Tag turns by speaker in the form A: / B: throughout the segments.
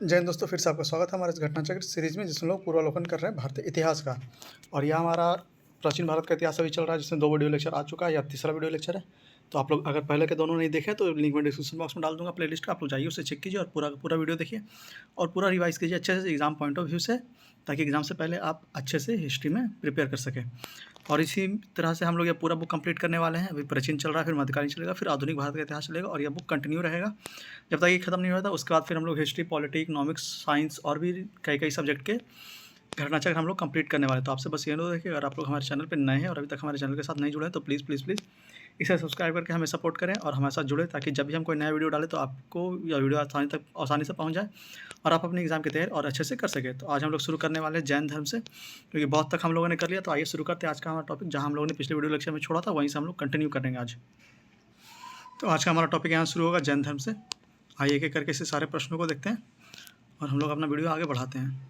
A: जय हिंद दोस्तों, फिर से आपका स्वागत है हमारे इस घटना चक्र सीरीज में, जिसमें लोग पूर्वावलोकन कर रहे हैं भारतीय इतिहास का। और यह हमारा प्राचीन भारत का इतिहास अभी चल रहा है, जिसमें 2 वीडियो लेक्चर आ चुका है, या तीसरा वीडियो लेक्चर है। तो आप लोग अगर पहले के दोनों नहीं देखे तो लिंक मैं डिस्क्रिप्शन बॉक्स में डाल दूंगा प्लेलिस्ट का, आप लोग जाइए उसे चेक कीजिए और पूरा पूरा वीडियो देखिए और पूरा रिवाइज कीजिए अच्छे से एग्जाम पॉइंट ऑफ व्यू से, ताकि एग्जाम से पहले आप अच्छे से हिस्ट्री में प्रिपेयर कर सकें। और इसी तरह से हम लोग ये पूरा बुक कंप्लीट करने वाले हैं। अभी प्राचीन चल रहा है, फिर मध्यकालीन चलेगा, फिर आधुनिक भारत का इतिहास चलेगा, और यह बुक कंटिन्यू रहेगा जब तक ये खत्म नहीं होता। उसके बाद फिर हम लोग हिस्ट्री, पॉलिटी, इकोनॉमिक्स, साइंस और भी कई सब्जेक्ट के घटना चक्र हम लोग कंप्लीट करने वाले हैं। तो आपसे बस ये अनुरोध है कि अगर आप लोग हमारे चैनल पर नए हैं और अभी तक हमारे चैनल के साथ नहीं जुड़े हैं तो प्लीज़ प्लीज़ प्लीज़ इसे सब्सक्राइब करके हमें सपोर्ट करें और हमारे साथ जुड़े, ताकि जब भी हम कोई नया वीडियो डालें तो आपको यह वीडियो आसानी से पहुंच जाए और आप अपने एग्जाम की तैयारी और अच्छे से कर सकें। तो आज हम लोग शुरू करने वाले हैं जैन धर्म से, क्योंकि बहुत तक हम लोगों ने कर लिया। तो आइए शुरू करते हैं आज का हमारा टॉपिक, जहाँ हम लोगों ने पिछले वीडियो लेक्चर में छोड़ा था वहीं से हम लोग कंटिन्यू करेंगे आज। तो आज का हमारा टॉपिक यहाँ शुरू होगा जैन धर्म से। आइए एक एक करके इसे सारे प्रश्नों को देखते हैं और हम लोग अपना वीडियो आगे बढ़ाते हैं।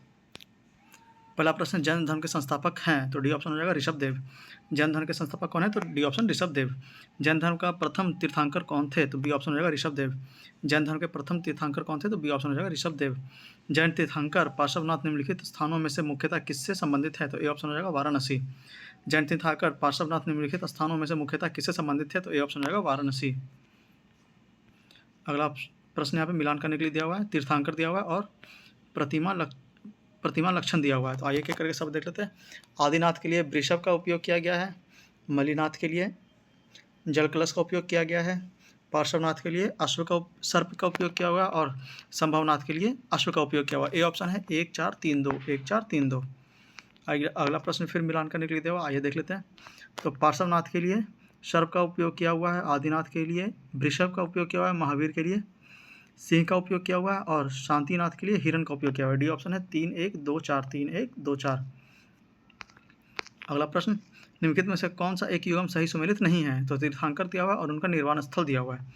A: पहला प्रश्न, जैन धर्म के संस्थापक हैं, तो डी ऑप्शन हो जाएगा ऋषभदेव। जैन धर्म के संस्थापक कौन है, तो डी ऑप्शन ऋषभदेव। जैन धर्म का प्रथम तीर्थंकर कौन थे, तो बी ऑप्शन हो जाएगा ऋषभदेव। जैन धर्म के प्रथम तीर्थंकर कौन थे, तो बी ऑप्शन हो जाएगा ऋषभदेव। जैन तीर्थंकर पार्श्वनाथ निम्नलिखित स्थानों में से मुख्यतः किससे संबंधित है, तो ए ऑप्शन हो जाएगा वाराणसी। जैन तीर्थंकर पार्श्वनाथ निम्नलिखित स्थानों में से मुख्यतः किससे संबंधित है, तो ए ऑप्शन हो जाएगा वाराणसी। अगला प्रश्न यहाँ पे मिलान करने के लिए दिया हुआ है, तीर्थंकर दिया हुआ है और प्रतिमा लक्षण दिया हुआ है। तो आइए क्या करके सब देख लेते हैं। आदिनाथ के लिए वृषभ का उपयोग किया गया है, मलिनाथ के लिए जल कलश का उपयोग किया गया है, पार्श्वनाथ के लिए सर्प का उपयोग किया हुआ है और संभवनाथ के लिए अश्व का उपयोग किया हुआ है। ए ऑप्शन है 1 4 3 2, 1 4 3 2। अगला प्रश्न फिर मिलान करने के लिए दिया हुआ, आइए देख लेते हैं। तो पार्श्वनाथ के लिए सर्प का उपयोग किया हुआ है, आदिनाथ के लिए वृषभ का उपयोग किया हुआ है, महावीर के लिए सिंह का उपयोग किया हुआ है और शांतिनाथ के लिए हिरण का उपयोग किया हुआ है। डी ऑप्शन है 3 1 2 4, 3 1 2 4। अगला प्रश्न, निम्नलिखित में से कौन सा एक युगम सही सुमेलित नहीं है, तो तीर्थंकर दिया हुआ है और उनका निर्वाण स्थल दिया हुआ है।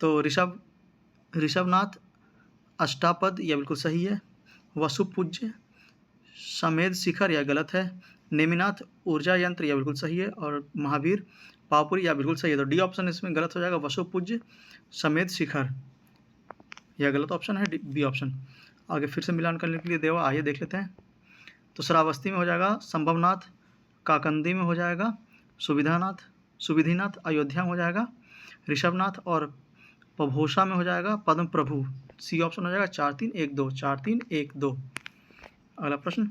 A: तो ऋषभनाथ अष्टापद, यह बिल्कुल सही है। वसुपूज्य, समेध शिखर, यह गलत है। नेमिनाथ ऊर्जा यंत्र, यह बिल्कुल सही है। और महावीर पावपुरी, यह बिल्कुल सही है। तो डी ऑप्शन इसमें गलत हो जाएगा, वसुपूज्य समेध शिखर, यह गलत ऑप्शन है, बी ऑप्शन। आगे फिर से मिलान करने के लिए देवा, आइए देख लेते हैं। तो श्रावस्ती में हो जाएगा संभवनाथ, काकंदी में हो जाएगा सुविधिनाथ, अयोध्या में हो जाएगा ऋषभनाथ और पभोषा में हो जाएगा पद्म प्रभु। सी ऑप्शन हो जाएगा 4 3 1 2, 4 3 1 2। अगला प्रश्न,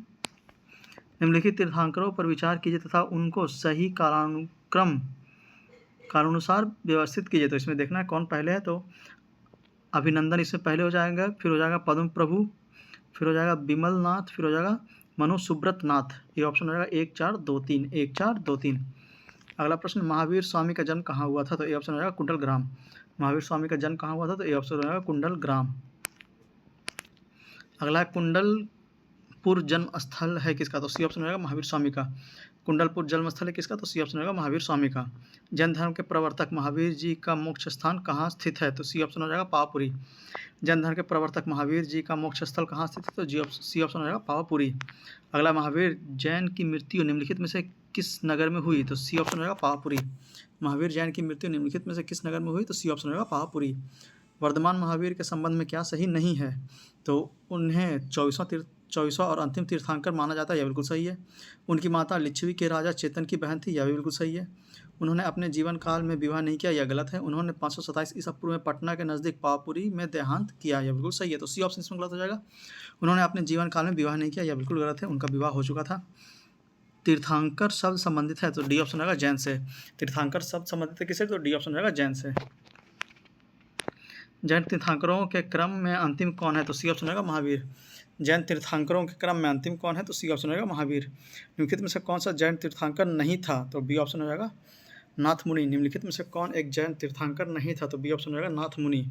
A: निम्नलिखित तीर्थंकरों पर विचार कीजिए तथा उनको सही कालानुसार व्यवस्थित कीजिए। तो इसमें देखना है कौन पहले है। तो अभिनंदन इसमें पहले हो जाएगा, फिर हो जाएगा पद्म प्रभु, फिर हो जाएगा बिमल नाथ, फिर हो जाएगा मनु सुब्रत नाथ। ये ऑप्शन हो जाएगा 1 4 2 3, 1 4 2 3। अगला प्रश्न, महावीर स्वामी का जन्म कहाँ हुआ था, तो ए ऑप्शन हो जाएगा कुंडल ग्राम। महावीर स्वामी का जन्म कहाँ हुआ था, तो ए ऑप्शन हो जाएगा कुंडल ग्राम। अगला है कुंडलपुर जन्म स्थल है किसका, तो सी ऑप्शन हो जाएगा महावीर स्वामी का। कुंडलपुर जन्म स्थल है किसका, तो सी ऑप्शन होगा महावीर स्वामी का। जैन धर्म के प्रवर्तक महावीर जी का मोक्ष स्थान कहाँ स्थित है, तो सी ऑप्शन हो जाएगा पावापुरी। जैन धर्म के प्रवर्तक महावीर जी का मोक्ष स्थल कहाँ स्थित है, तो सी ऑप्शन हो जाएगा पावापुरी। अगला, महावीर जैन की मृत्यु निम्नलिखित में से किस नगर में हुई, तो सी ऑप्शन हो जाएगा पावापुरी। महावीर जैन की मृत्यु निम्नलिखित में से किस नगर में हुई, तो सी ऑप्शन हो जाएगा पावापुरी। वर्धमान महावीर के संबंध में क्या सही नहीं है, तो उन्हें 24वां और अंतिम तीर्थंकर माना जाता है, यह बिल्कुल सही है। उनकी माता लिच्छवी के राजा चेतन की बहन थी, यह भी बिल्कुल सही है। उन्होंने अपने जीवन काल में विवाह नहीं किया, यह गलत है। उन्होंने 527 ईसा पूर्व में पटना के नज़दीक पावापुरी में देहांत किया, यह बिल्कुल सही है। तो सी ऑप्शन इसमें गलत हो जाएगा। उन्होंने अपने जीवन काल में विवाह नहीं किया, यह बिल्कुल गलत है, उनका विवाह हो चुका था। तीर्थंकर शब्द संबंधित है, तो डी ऑप्शन होगा जैन से। तीर्थंकर शब्द संबंधित है किससे, तो डी ऑप्शन होगा जैन से। जैन तीर्थंकरों के क्रम में अंतिम कौन है, तो सी ऑप्शन होगा महावीर। जैन तीर्थंकरों के क्रम में अंतिम कौन है, तो सी ऑप्शन होगा महावीर। निम्नलिखित में से कौन सा जैन तीर्थंकर नहीं था, तो बी ऑप्शन हो जाएगा नाथ मुनि। निम्नलिखित में से कौन एक जैन तीर्थंकर नहीं था, तो बी ऑप्शन हो जाएगा नाथ मुनि।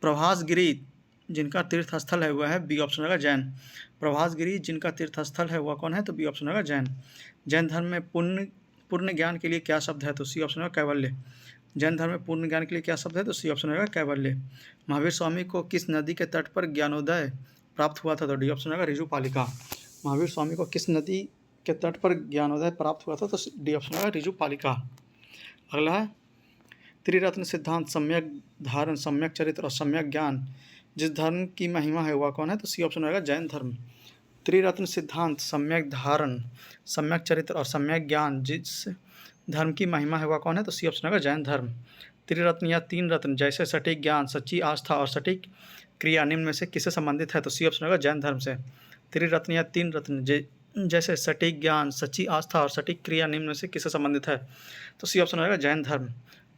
A: प्रभासगिरी जिनका तीर्थ स्थल है वह है, बी ऑप्शन होगा जैन। प्रभासगिरी जिनका तीर्थ स्थल है वह कौन है, तो बी ऑप्शन होगा जैन। जैन धर्म में पूर्ण ज्ञान के लिए क्या शब्द है, तो सी ऑप्शन होगा कैवल्य। जैन धर्म में पूर्ण ज्ञान के लिए क्या शब्द है, तो सी ऑप्शन होगा कैवल्य। महावीर स्वामी को किस नदी के तट पर ज्ञानोदय प्राप्त हुआ था, तो डी ऑप्शन होगा ऋजुपालिका। महावीर स्वामी को किस नदी के तट पर ज्ञानोदय प्राप्त हुआ था, तो डी ऑप्शन होगा ऋजुपालिका। अगला है, त्रिरत्न सिद्धांत, सम्यक धारण, सम्यक चरित्र और सम्यक ज्ञान जिस धर्म की महिमा है वह कौन है? तो सी ऑप्शन रहेगा जैन धर्म। त्रिरत्न सिद्धांत, सम्यक धारण, सम्यक चरित्र और सम्यक ज्ञान जिस धर्म की महिमा है वह कौन है? तो सी ऑप्शन रहेगा जैन धर्म। त्रिरत्न या तीन रत्न जैसे सटीक ज्ञान, सच्ची आस्था और सटीक क्रिया निम्न में से किससे संबंधित है? तो सी ऑप्शन रहेगा जैन धर्म से। त्रिरत्न या तीन रत्न जैसे सटीक ज्ञान, सच्ची आस्था और सटीक क्रिया निम्न में से किससे संबंधित है? तो सी ऑप्शन रहेगा जैन धर्म।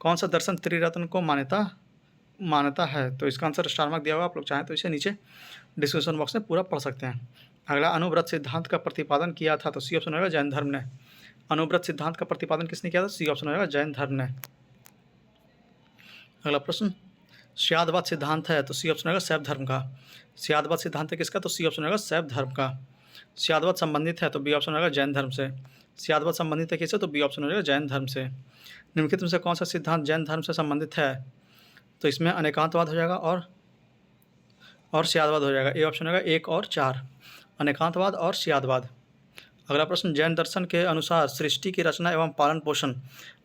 A: कौन सा दर्शन त्रिरत्न को मान्यता है? तो इसका आंसर स्टार मार्क दिया हुआ, आप लोग चाहें तो इसे नीचे डिस्क्रिप्शन बॉक्स में पूरा पढ़ सकते हैं। अगला, अनुव्रत सिद्धांत का प्रतिपादन किया था? तो सी ऑप्शन रहेगा जैन धर्म ने। अनुव्रत सिद्धांत का प्रतिपादन किसने किया था? सी ऑप्शन रहेगा जैन धर्म ने। अगला प्रश्न, स्यादवाद सिद्धांत है? तो सी ऑप्शन रहेगा शैव धर्म का। स्यादवाद सिद्धांत है किसका? तो सी ऑप्शन रहेगा शैव धर्म का। स्यादवाद संबंधित है? तो बी ऑप्शन रहेगा जैन धर्म से। स्यादवाद संबंधित है किससे? तो बी ऑप्शन रहेगा जैन धर्म से। निम्नलिखित में से कौन सा सिद्धांत जैन धर्म से संबंधित है? तो इसमें अनेकांतवाद हो जाएगा और स्यादवाद हो जाएगा। ए ऑप्शन रहेगा 1 और 4, अनेकांतवाद और स्यादवाद। अगला प्रश्न, जैन दर्शन के अनुसार सृष्टि की रचना एवं पालन पोषण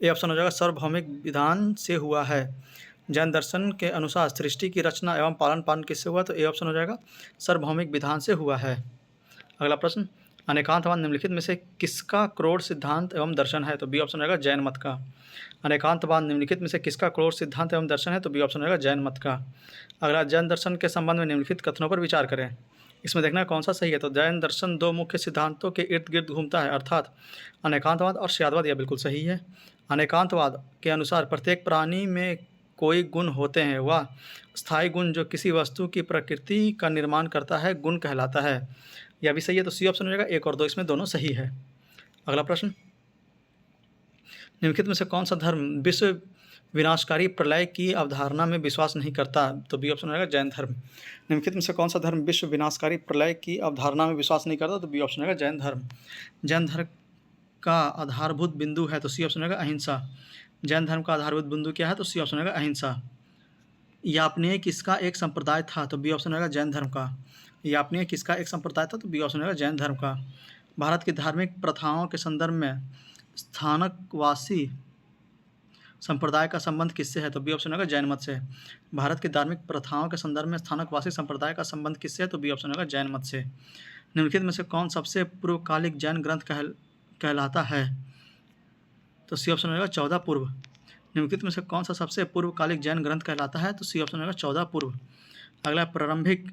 A: ए ऑप्शन हो जाएगा सार्वभौमिक विधान से हुआ है। जैन दर्शन के अनुसार सृष्टि की रचना एवं पालन किससे हुआ? तो ए ऑप्शन हो जाएगा सार्वभौमिक विधान से हुआ है। अगला प्रश्न, अनेकांतवाद निम्नलिखित में से किसका क्रोड़ सिद्धांत एवं दर्शन है? तो बी ऑप्शन रहेगा जैन मत का। अनेकांतवाद निम्नलिखित में से किसका क्रोड़ सिद्धांत एवं दर्शन है? तो बी ऑप्शन रहेगा जैन मत का। अगला, जैन दर्शन के संबंध में निम्नलिखित कथनों पर विचार करें। इसमें देखना कौन सा सही है। तो जैन दर्शन दो मुख्य सिद्धांतों के इर्द गिर्द घूमता है, अर्थात अनेकांतवाद और स्यादवाद। यह बिल्कुल सही है। अनेकांतवाद के अनुसार प्रत्येक प्राणी में कोई गुण होते हैं, वह स्थायी गुण जो किसी वस्तु की प्रकृति का निर्माण करता है गुण कहलाता है। यह भी सही है। तो सी ऑप्शन हो जाएगा 1 और 2, इसमें दोनों सही है। अगला प्रश्न, निम्नलिखित में से कौन सा धर्म विश्व विनाशकारी प्रलय की अवधारणा में विश्वास नहीं करता? तो बी ऑप्शन रहेगा जैन धर्म। निम्नलिखित में से कौन सा धर्म विश्व विनाशकारी प्रलय की अवधारणा में विश्वास नहीं करता? तो बी ऑप्शन रहेगा जैन धर्म। जैन धर्म का आधारभूत बिंदु है? तो सी ऑप्शन रहेगा अहिंसा। जैन धर्म का आधारभूत बिंदु क्या है? तो सी ऑप्शन रहेगा अहिंसा। यापनीय किसका एक संप्रदाय था? तो बी ऑप्शन रहेगा जैन धर्म का। यापनीय किसका एक संप्रदाय था? तो बी ऑप्शन रहेगा जैन धर्म का। भारत की धार्मिक प्रथाओं के संदर्भ में स्थानकवासी संप्रदाय का संबंध किससे है? तो बी ऑप्शन रहेगा जैन मत से। भारत की धार्मिक प्रथाओं के संदर्भ में स्थानकवासी संप्रदाय का संबंध किससे है? तो बी ऑप्शन रहेगा जैन मत से। निम्नलिखित में से कौन सबसे पूर्वकालिक जैन ग्रंथ कहलाता है? तो सी ऑप्शन रहेगा 14 पूर्व। निम्नलिखित में से कौन सा सबसे पूर्वकालिक जैन ग्रंथ कहलाता है? तो सी ऑप्शन रहेगा 14 पूर्व। अगला, प्रारंभिक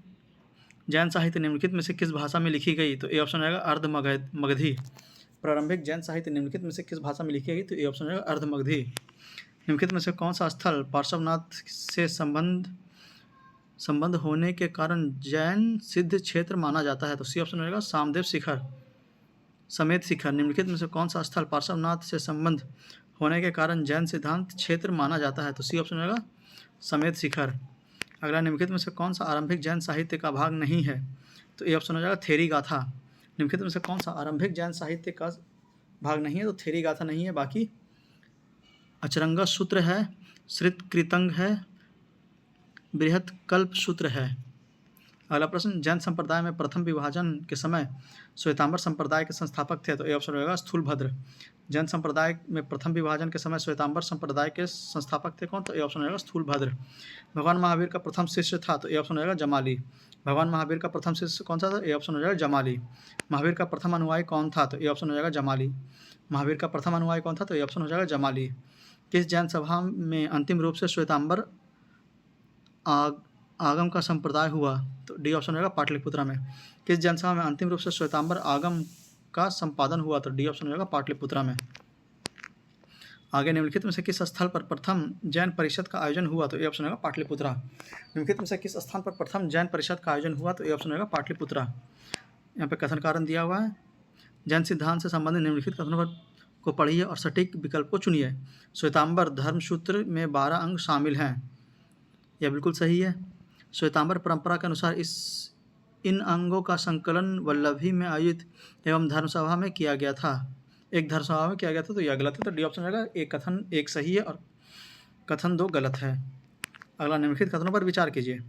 A: जैन साहित्य निम्नलिखित में से किस भाषा में लिखी गई? तो ए ऑप्शन रहेगा अर्धमगधी। प्रारंभिक जैन साहित्य निम्नलिखित में से किस भाषा में लिखी गई? तो ए ऑप्शन रहेगा अर्धमगधी। निम्नलिखित में से कौन सा स्थल पार्श्वनाथ से संबंध होने के कारण जैन सिद्ध क्षेत्र माना जाता है? तो सी ऑप्शन रहेगा सामदेव शिखर समेत शिखर। निम्नलिखित में से कौन सा स्थल पार्श्वनाथ से संबंध होने के कारण जैन सिद्धांत क्षेत्र माना जाता है? तो सी ऑप्शन रहेगा समेत शिखर। अगला, निम्नलिखित में से कौन सा आरंभिक जैन साहित्य का भाग नहीं है? तो ए ऑप्शन हो जाएगा थेरी गाथा। निम्नलिखित में से कौन सा आरंभिक जैन साहित्य का भाग नहीं है? तो थेरी गाथा नहीं है, बाकी अचरंगा सूत्र है, श्रित कृतंग है, बृहत कल्प सूत्र है। अगला प्रश्न, जैन संप्रदाय में प्रथम विभाजन के समय श्वेतांबर संप्रदाय के संस्थापक थे? तो ए ऑप्शन रहेगा स्थूलभद्र। जैन संप्रदाय में प्रथम विभाजन के समय श्वेतांबर संप्रदाय के संस्थापक थे कौन? तो ए ऑप्शन रहेगा स्थूलभद्र। भगवान महावीर का प्रथम शिष्य था? तो ए ऑप्शन रहेगा जमाली। भगवान महावीर का प्रथम शिष्य कौन सा था? ए ऑप्शन हो जाएगा जमाली। महावीर का प्रथम अनुयायी कौन था? तो ए ऑप्शन हो जाएगा जमाली। महावीर का प्रथम अनुयायी कौन था? तो ए ऑप्शन हो जाएगा जमाली। किस जैन सभा में अंतिम रूप से श्वेतांबर आगम का संप्रदाय हुआ? तो डी ऑप्शन रहेगा पाटलिपुत्रा में। किस जैन सभा में अंतिम रूप से श्वेतांबर आगम का संपादन हुआ? तो डी ऑप्शन रहेगा पाटलिपुत्रा में। आगे, निम्नलिखित में से किस स्थल पर प्रथम जैन परिषद का आयोजन हुआ? तो ए ऑप्शन रहेगा पाटलिपुत्रा। निम्नलिखित में से किस स्थान पर प्रथम जैन परिषद का आयोजन हुआ? तो ए ऑप्शन रहेगा पाटलिपुत्रा। यहाँ पे कथन कारण दिया हुआ है। जैन सिद्धांत से संबंधित निम्नलिखित कथनों को पढ़िए और सटीक विकल्प को चुनिए। श्वेतांबर धर्मसूत्र में 12 अंग शामिल हैं। यह बिल्कुल सही है। श्वेतांबर परंपरा के अनुसार इन अंगों का संकलन वल्लभी में आयोजित एवं धर्मसभा में किया गया था। एक धर्मसभा में किया गया था, तो यह गलत है। तो डी ऑप्शन रहेगा एक कथन 1 सही है और कथन 2 गलत है। अगला, निम्नलिखित कथनों पर विचार कीजिए,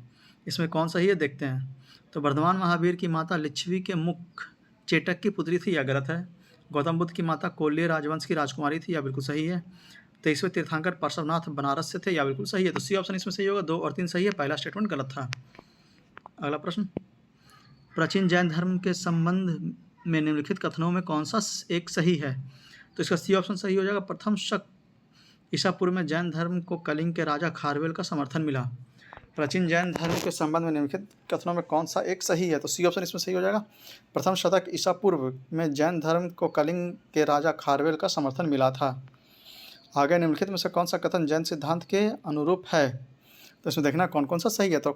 A: इसमें कौन सही है देखते हैं। तो वर्धमान महावीर की माता लिच्छवी के मुख चेटक की पुत्री थी, यह गलत है। गौतम बुद्ध की माता कोल्य राजवंश की राजकुमारी थी, यह बिल्कुल सही है। 23वें तीर्थंकर पार्श्वनाथ बनारस से थे, या बिल्कुल सही है। तो सी ऑप्शन इसमें सही होगा, 2 और 3 सही है, पहला स्टेटमेंट गलत था। अगला प्रश्न, प्राचीन जैन धर्म के संबंध में निम्नलिखित कथनों में कौन सा एक सही है? तो इसका सी ऑप्शन सही हो जाएगा। प्रथम शक ईसा पूर्व में जैन धर्म को कलिंग के राजा खारवेल का समर्थन मिला। प्राचीन जैन धर्म के संबंध में निम्नलिखित कथनों में कौन सा एक सही है? तो सी ऑप्शन इसमें सही हो जाएगा। प्रथम शतक ईसा पूर्व में जैन धर्म को कलिंग के राजा खारवेल का समर्थन मिला था। आगे निम्नलिखित में से कौन सा कथन जैन सिद्धांत के अनुरूप है? तो इसमें देखना कौन कौन सा सही है। तो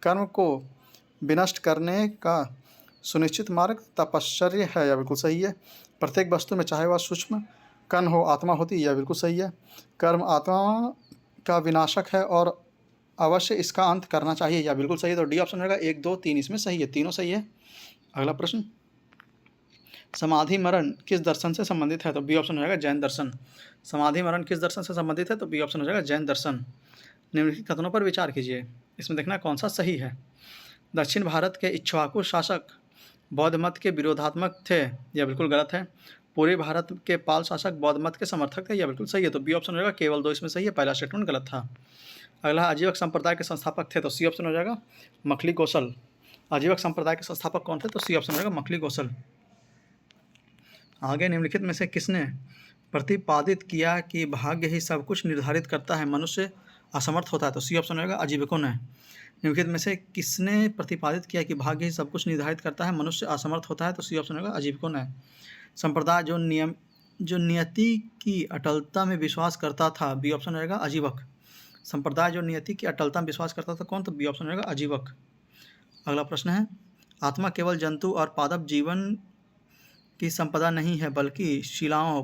A: कर्म को विनष्ट करने का सुनिश्चित मार्ग तपश्चर्य है, या बिल्कुल सही है। प्रत्येक वस्तु में चाहे वह सूक्ष्म कण हो आत्मा होती है, या बिल्कुल सही है। कर्म आत्मा का विनाशक है और अवश्य इसका अंत करना चाहिए, या बिल्कुल सही है। तो डी ऑप्शन रहेगा। 1, 2, 3 इसमें सही है, तीनों सही है। अगला प्रश्न, समाधि मरण किस दर्शन से संबंधित है? तो बी ऑप्शन हो जाएगा जैन दर्शन। समाधि मरण किस दर्शन से संबंधित है? तो बी ऑप्शन हो जाएगा जैन दर्शन। निम्नलिखित कथनों पर विचार कीजिए, इसमें देखना कौन सा सही है। दक्षिण भारत के इक्ष्वाकु शासक बौद्ध मत के विरोधात्मक थे, यह बिल्कुल गलत है। पूर्वी भारत के पाल शासक बौद्ध मत के समर्थक थे, यह बिल्कुल सही है। तो बी ऑप्शन हो जाएगा। केवल 2 इसमें सही है, पहला स्टेटमेंट गलत था। अगला, आजीवक संप्रदाय के संस्थापक थे, तो सी ऑप्शन हो जाएगा मखली कौशल। आजीवक संप्रदाय के संस्थापक कौन थे? तो सी ऑप्शन हो जाएगा मखली कौशल। आगे निम्नलिखित में से किसने प्रतिपादित किया कि भाग्य ही सब कुछ निर्धारित करता है, मनुष्य असमर्थ होता है? तो सी ऑप्शन होगा आजीविकों ने। निम्नलिखित में से किसने प्रतिपादित किया कि भाग्य ही सब कुछ निर्धारित करता है, मनुष्य असमर्थ होता है? तो सी ऑप्शन होगा आजीविकों ने। संप्रदाय जो नियति की अटलता में विश्वास करता था, बी ऑप्शन रहेगा आजीवक। संप्रदाय जो नियति की अटलता में विश्वास करता था, कौन? तो बी ऑप्शन रहेगा आजीवक। अगला प्रश्न है, आत्मा केवल जंतु और पादप जीवन की संपदा नहीं है, बल्कि शिलाओं,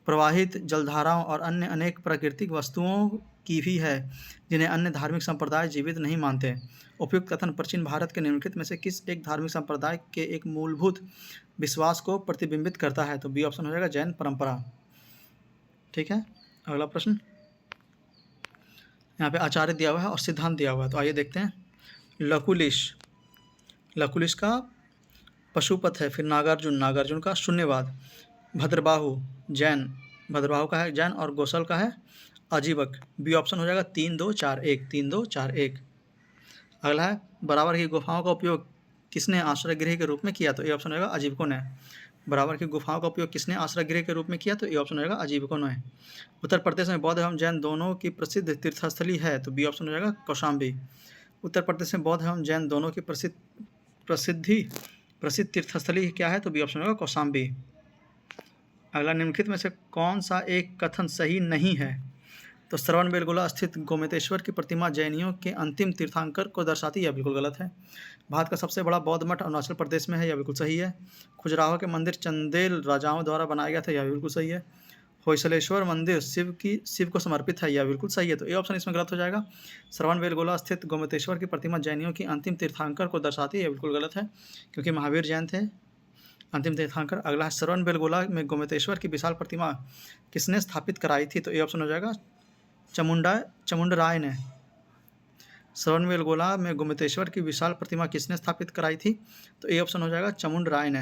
A: प्रवाहित जलधाराओं और अन्य अनेक प्राकृतिक वस्तुओं की भी है, जिन्हें अन्य धार्मिक संप्रदाय जीवित नहीं मानते। उपयुक्त कथन प्राचीन भारत के निम्नलिखित में से किस एक धार्मिक संप्रदाय के एक मूलभूत विश्वास को प्रतिबिंबित करता है? तो बी ऑप्शन हो जाएगा जैन परंपरा। ठीक है। अगला प्रश्न, यहाँ पे आचार्य दिया हुआ है और सिद्धांत दिया हुआ है, तो आइए देखते हैं। लकुलिश का पशुपत है, फिर नागार्जुन का शून्यवाद, भद्रबाहु जैन, भद्रबाहु का है जैन, और गोसल का है आजीवक। बी ऑप्शन हो जाएगा 3, 2, 4, 1, 3, 2, 4, 1। अगला है, बराबर की गुफाओं का उपयोग किसने आश्रय गृह के रूप में किया? तो ए ऑप्शन होगा आजीवकों ने। बराबर की गुफाओं का उपयोग किसने आश्रय गृह के रूप में किया? तो ए ऑप्शन होगा आजीवकों ने। उत्तर प्रदेश में बौद्ध एवं जैन दोनों की प्रसिद्ध तीर्थस्थली है, तो बी ऑप्शन हो जाएगा कौशाम्बी। उत्तर प्रदेश में बौद्ध एवं जैन दोनों की प्रसिद्ध तीर्थस्थली क्या है? तो बी ऑप्शन होगा कौशाम्बी। अगला, निम्नलिखित में से कौन सा एक कथन सही नहीं है? तो श्रवणबेलगोला स्थित गोमतेश्वर की प्रतिमा जैनियों के अंतिम तीर्थंकर को दर्शाती है, यह बिल्कुल गलत है। भारत का सबसे बड़ा बौद्ध मठ अरुणाचल प्रदेश में है, यह बिल्कुल सही है। खजुराहो के मंदिर चंदेल राजाओं द्वारा बनाया गया था, यह बिल्कुल सही है। होयसलेश्वर मंदिर शिव को समर्पित है, यह बिल्कुल सही है। तो ए ऑप्शन इसमें गलत हो जाएगा। श्रवणबेलगोला स्थित गोमतेश्वर की प्रतिमा जैनियों की अंतिम तीर्थंकर को दर्शाती है, यह बिल्कुल गलत है, क्योंकि महावीर जैन थे अंतिम तीर्थंकर। अगला है, श्रवणबेलगोला में गोमतेश्वर की विशाल प्रतिमा किसने स्थापित कराई थी? तो ए ऑप्शन हो जाएगा चामुंडराय ने। श्रवणबेलगोला में गोमतेश्वर की विशाल प्रतिमा किसने स्थापित कराई थी? तो ए ऑप्शन हो जाएगा चामुंडराय ने।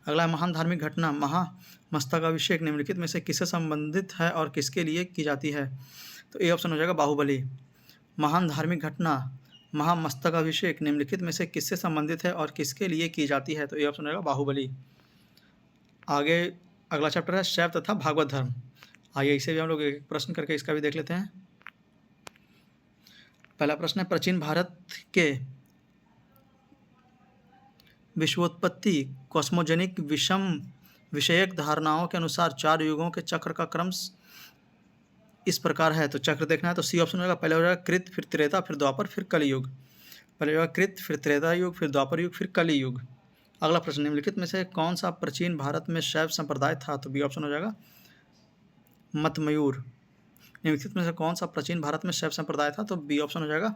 A: अगला, महान धार्मिक घटना महामस्तकाभिषेक निम्नलिखित में से किससे संबंधित है और किसके लिए की जाती है? तो ए ऑप्शन हो जाएगा बाहुबली। महान धार्मिक घटना महामस्तकाभिषेक निम्नलिखित में से किससे संबंधित है और किसके लिए की जाती है? तो ए ऑप्शन होगा बाहुबली। आगे अगला चैप्टर है शैव तथा भागवत धर्म। आइए इसे भी हम लोग एक प्रश्न करके इसका भी देख लेते हैं। पहला प्रश्न है, प्राचीन भारत के विश्वोत्पत्ति कॉस्मोजेनिक विषयक धारणाओं के अनुसार 4 युगों के चक्र का क्रम इस प्रकार है। तो चक्र देखना है तो सी ऑप्शन होगा। पहले हो जाएगा कृत, फिर त्रेता, फिर द्वापर, फिर कलियुग। पहले होगा कृत, फिर त्रेता युग, फिर द्वापर युग, फिर कलियुग। अगला प्रश्न, निम्नलिखित में से कौन सा प्राचीन भारत में शैव संप्रदाय था? तो बी ऑप्शन हो जाएगा मतमयूर। निम्नलिखित में से कौन सा प्राचीन भारत में शैव संप्रदाय था? तो बी ऑप्शन हो जाएगा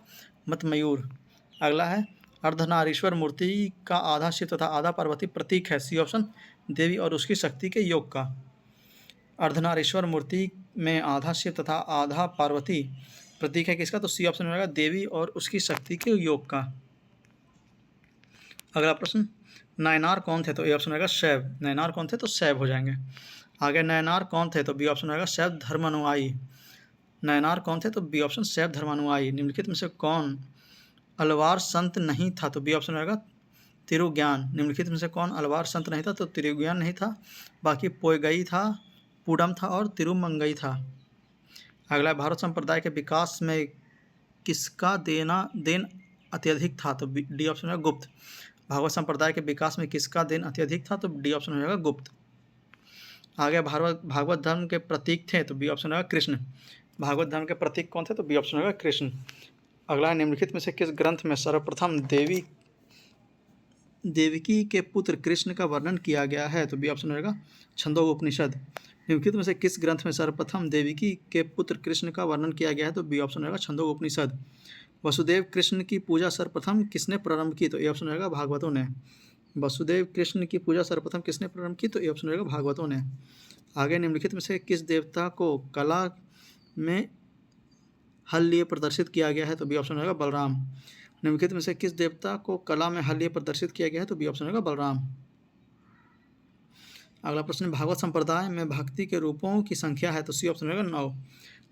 A: मतमयूर। अगला है, अर्धनारीश्वर मूर्ति का आधा शिव तथा आधा पार्वती प्रतीक है, सी ऑप्शन देवी और उसकी शक्ति के योग का। अर्धनारीश्वर मूर्ति में आधा शिव तथा आधा पार्वती प्रतीक है किसका? तो सी ऑप्शन हो जाएगा देवी और उसकी शक्ति के योग का। अगला प्रश्न, नायनार कौन थे? तो ए ऑप्शन होगा शैव। नायनार कौन थे? तो शैव हो जाएंगे। आगे नयनार कौन थे? तो बी ऑप्शन रहेगा शैव धर्मानुयायी। नयनार कौन थे? तो बी ऑप्शन शैव धर्मानुयायी। निम्नलिखित में से कौन अलवार संत नहीं था? तो बी ऑप्शन रहेगा तिरुज्ञान। निम्नलिखित में से कौन अलवार संत नहीं था? तो तिरुज्ञान नहीं था, बाकी पोयगई था, पूडम था और तिरुमंगई था। अगला भारत संप्रदाय के विकास में किसका देन अत्यधिक था? तो डी ऑप्शन है गुप्त। भागवत संप्रदाय के विकास में किसका देन अत्यधिक था? तो डी ऑप्शन हो जाएगा गुप्त। आगे भागवत धर्म के प्रतीक थे? तो बी ऑप्शन होगा कृष्ण। भागवत धर्म के प्रतीक कौन थे? तो बी ऑप्शन होगा कृष्ण। अगला है निम्नलिखित में से किस ग्रंथ में सर्वप्रथम देवकी के पुत्र कृष्ण का वर्णन किया गया है? तो बी ऑप्शन रहेगा छंदोपनिषद। निम्नलिखित में से किस ग्रंथ में सर्वप्रथम देवकी के पुत्र कृष्ण का वर्णन किया गया है? तो बी ऑप्शन रहेगा छंदोपनिषद। वसुदेव कृष्ण की पूजा सर्वप्रथम किसने प्रारंभ की? तो ए ऑप्शन रहेगा भागवतों ने। वसुदेव कृष्ण की पूजा सर्वप्रथम किसने प्रारंभ की? तो ए ऑप्शन रहेगा भागवतों ने। आगे निम्नलिखित में से किस देवता को कला में हल लिए प्रदर्शित किया गया है? तो बी ऑप्शन रहेगा बलराम। निम्नलिखित में से किस देवता को कला में हल लिए प्रदर्शित किया गया है? तो बी ऑप्शन रहेगा बलराम। अगला प्रश्न, भागवत संप्रदाय में भक्ति के रूपों की संख्या है? तो सी ऑप्शन रहेगा 9।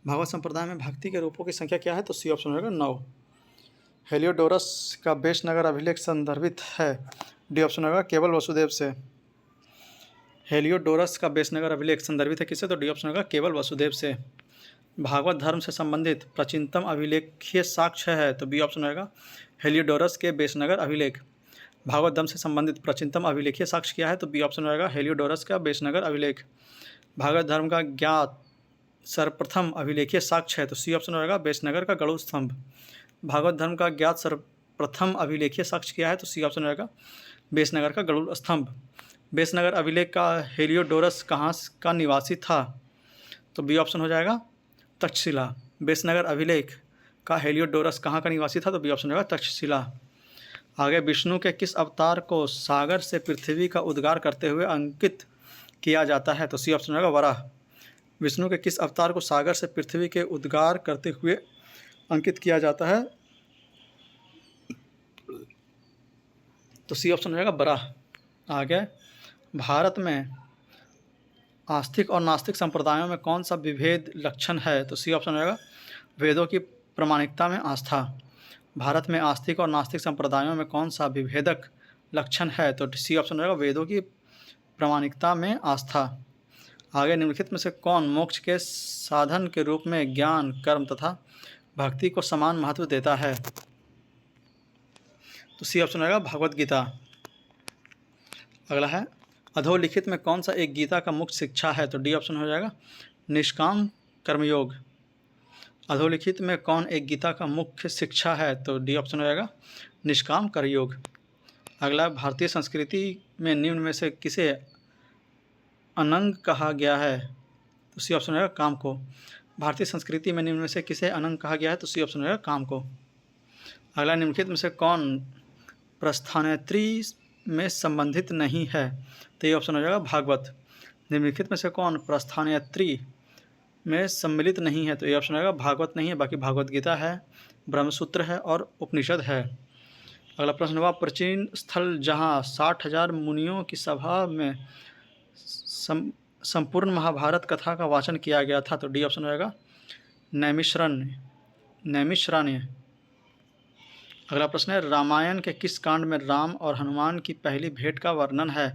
A: भागवत संप्रदाय में भक्ति के रूपों की संख्या क्या है? तो सी ऑप्शन रहेगा 9। हेलियोडोरस का बेश नगर अभिलेख संदर्भित है? डी ऑप्शन होगा केवल वसुदेव से। हेलियोडोरस का बेश नगर अभिलेख संदर्भित है किससे? तो डी ऑप्शन होगा केवल वसुदेव से। भागवत धर्म से संबंधित प्राचीनतम अभिलेखीय साक्ष्य है? तो बी ऑप्शन रहेगा हेलियोडोरस के बेशनगर अभिलेख। भागवत धर्म से संबंधित प्राचीनतम अभिलेखीय साक्ष्य क्या है? तो बी ऑप्शन रहेगा हेलियोडोरस का बेशनगर अभिलेख। भागवत धर्म का ज्ञात सर्वप्रथम अभिलेखीय साक्ष्य है? तो सी ऑप्शन रहेगा बेशनगर का गरुड़ स्तंभ। भागवत धर्म का ज्ञात सर्वप्रथम अभिलेखीय साक्ष्य क्या है? तो सी ऑप्शन रहेगा बेशनगर का गरुड़ स्तंभ। बेशनगर अभिलेख का हेलियोडोरस कहाँ का निवासी था? तो बी ऑप्शन हो जाएगा तक्षशिला। बेशनगर अभिलेख का हेलियोडोरस कहाँ का निवासी था? तो बी ऑप्शन रहेगा तक्षशिला। आगे विष्णु के किस अवतार को सागर से पृथ्वी का उद्गार करते हुए अंकित किया जाता है? तो सी ऑप्शन रहेगा वराह। विष्णु के किस अवतार को सागर से पृथ्वी के उद्गार करते हुए अंकित किया जाता है? तो सी ऑप्शन रहेगा वराह। आगे भारत में आस्तिक और नास्तिक संप्रदायों में कौन सा विभेद लक्षण है? तो सी ऑप्शन रहेगा वेदों की प्रामाणिकता में आस्था। भारत में आस्तिक और नास्तिक संप्रदायों में कौन सा विभेदक लक्षण है? तो सी ऑप्शन रहेगा वेदों की प्रामाणिकता में आस्था। आगे निम्नलिखित में से कौन मोक्ष के साधन के रूप में ज्ञान, कर्म तथा भक्ति को समान महत्व देता है? तो सी ऑप्शन रहेगा भगवत गीता। अगला है अधोलिखित में कौन सा एक गीता का मुख्य शिक्षा है? तो डी ऑप्शन हो जाएगा निष्काम कर्मयोग। अधोलिखित में कौन एक गीता का मुख्य शिक्षा है? तो डी ऑप्शन हो जाएगा निष्काम कर्मयोग। अगला भारतीय संस्कृति में निम्न में से किसे अनंग कहा गया है? तो सी ऑप्शन रहेगा काम को। भारतीय संस्कृति में निम्न में से किसे अनंग कहा गया है? तो सी ऑप्शन रहेगा काम को। अगला निम्नलिखित में से कौन प्रस्थानेत्री में संबंधित नहीं है? तो ये ऑप्शन हो जाएगा भागवत। निम्नलिखित में से कौन प्रस्थानेत्री में सम्मिलित नहीं है? तो ये ऑप्शन रहेगा भागवत नहीं है, बाकी भागवत गीता है, ब्रह्मसूत्र है और उपनिषद है। अगला प्रश्न, वह प्राचीन स्थल जहाँ 60,000 मुनियों की सभा में संपूर्ण महाभारत कथा का वाचन किया गया था? तो डी ऑप्शन रहेगा नैमिषारण्य। अगला प्रश्न है रामायण के किस कांड में राम और हनुमान की पहली भेंट का वर्णन है?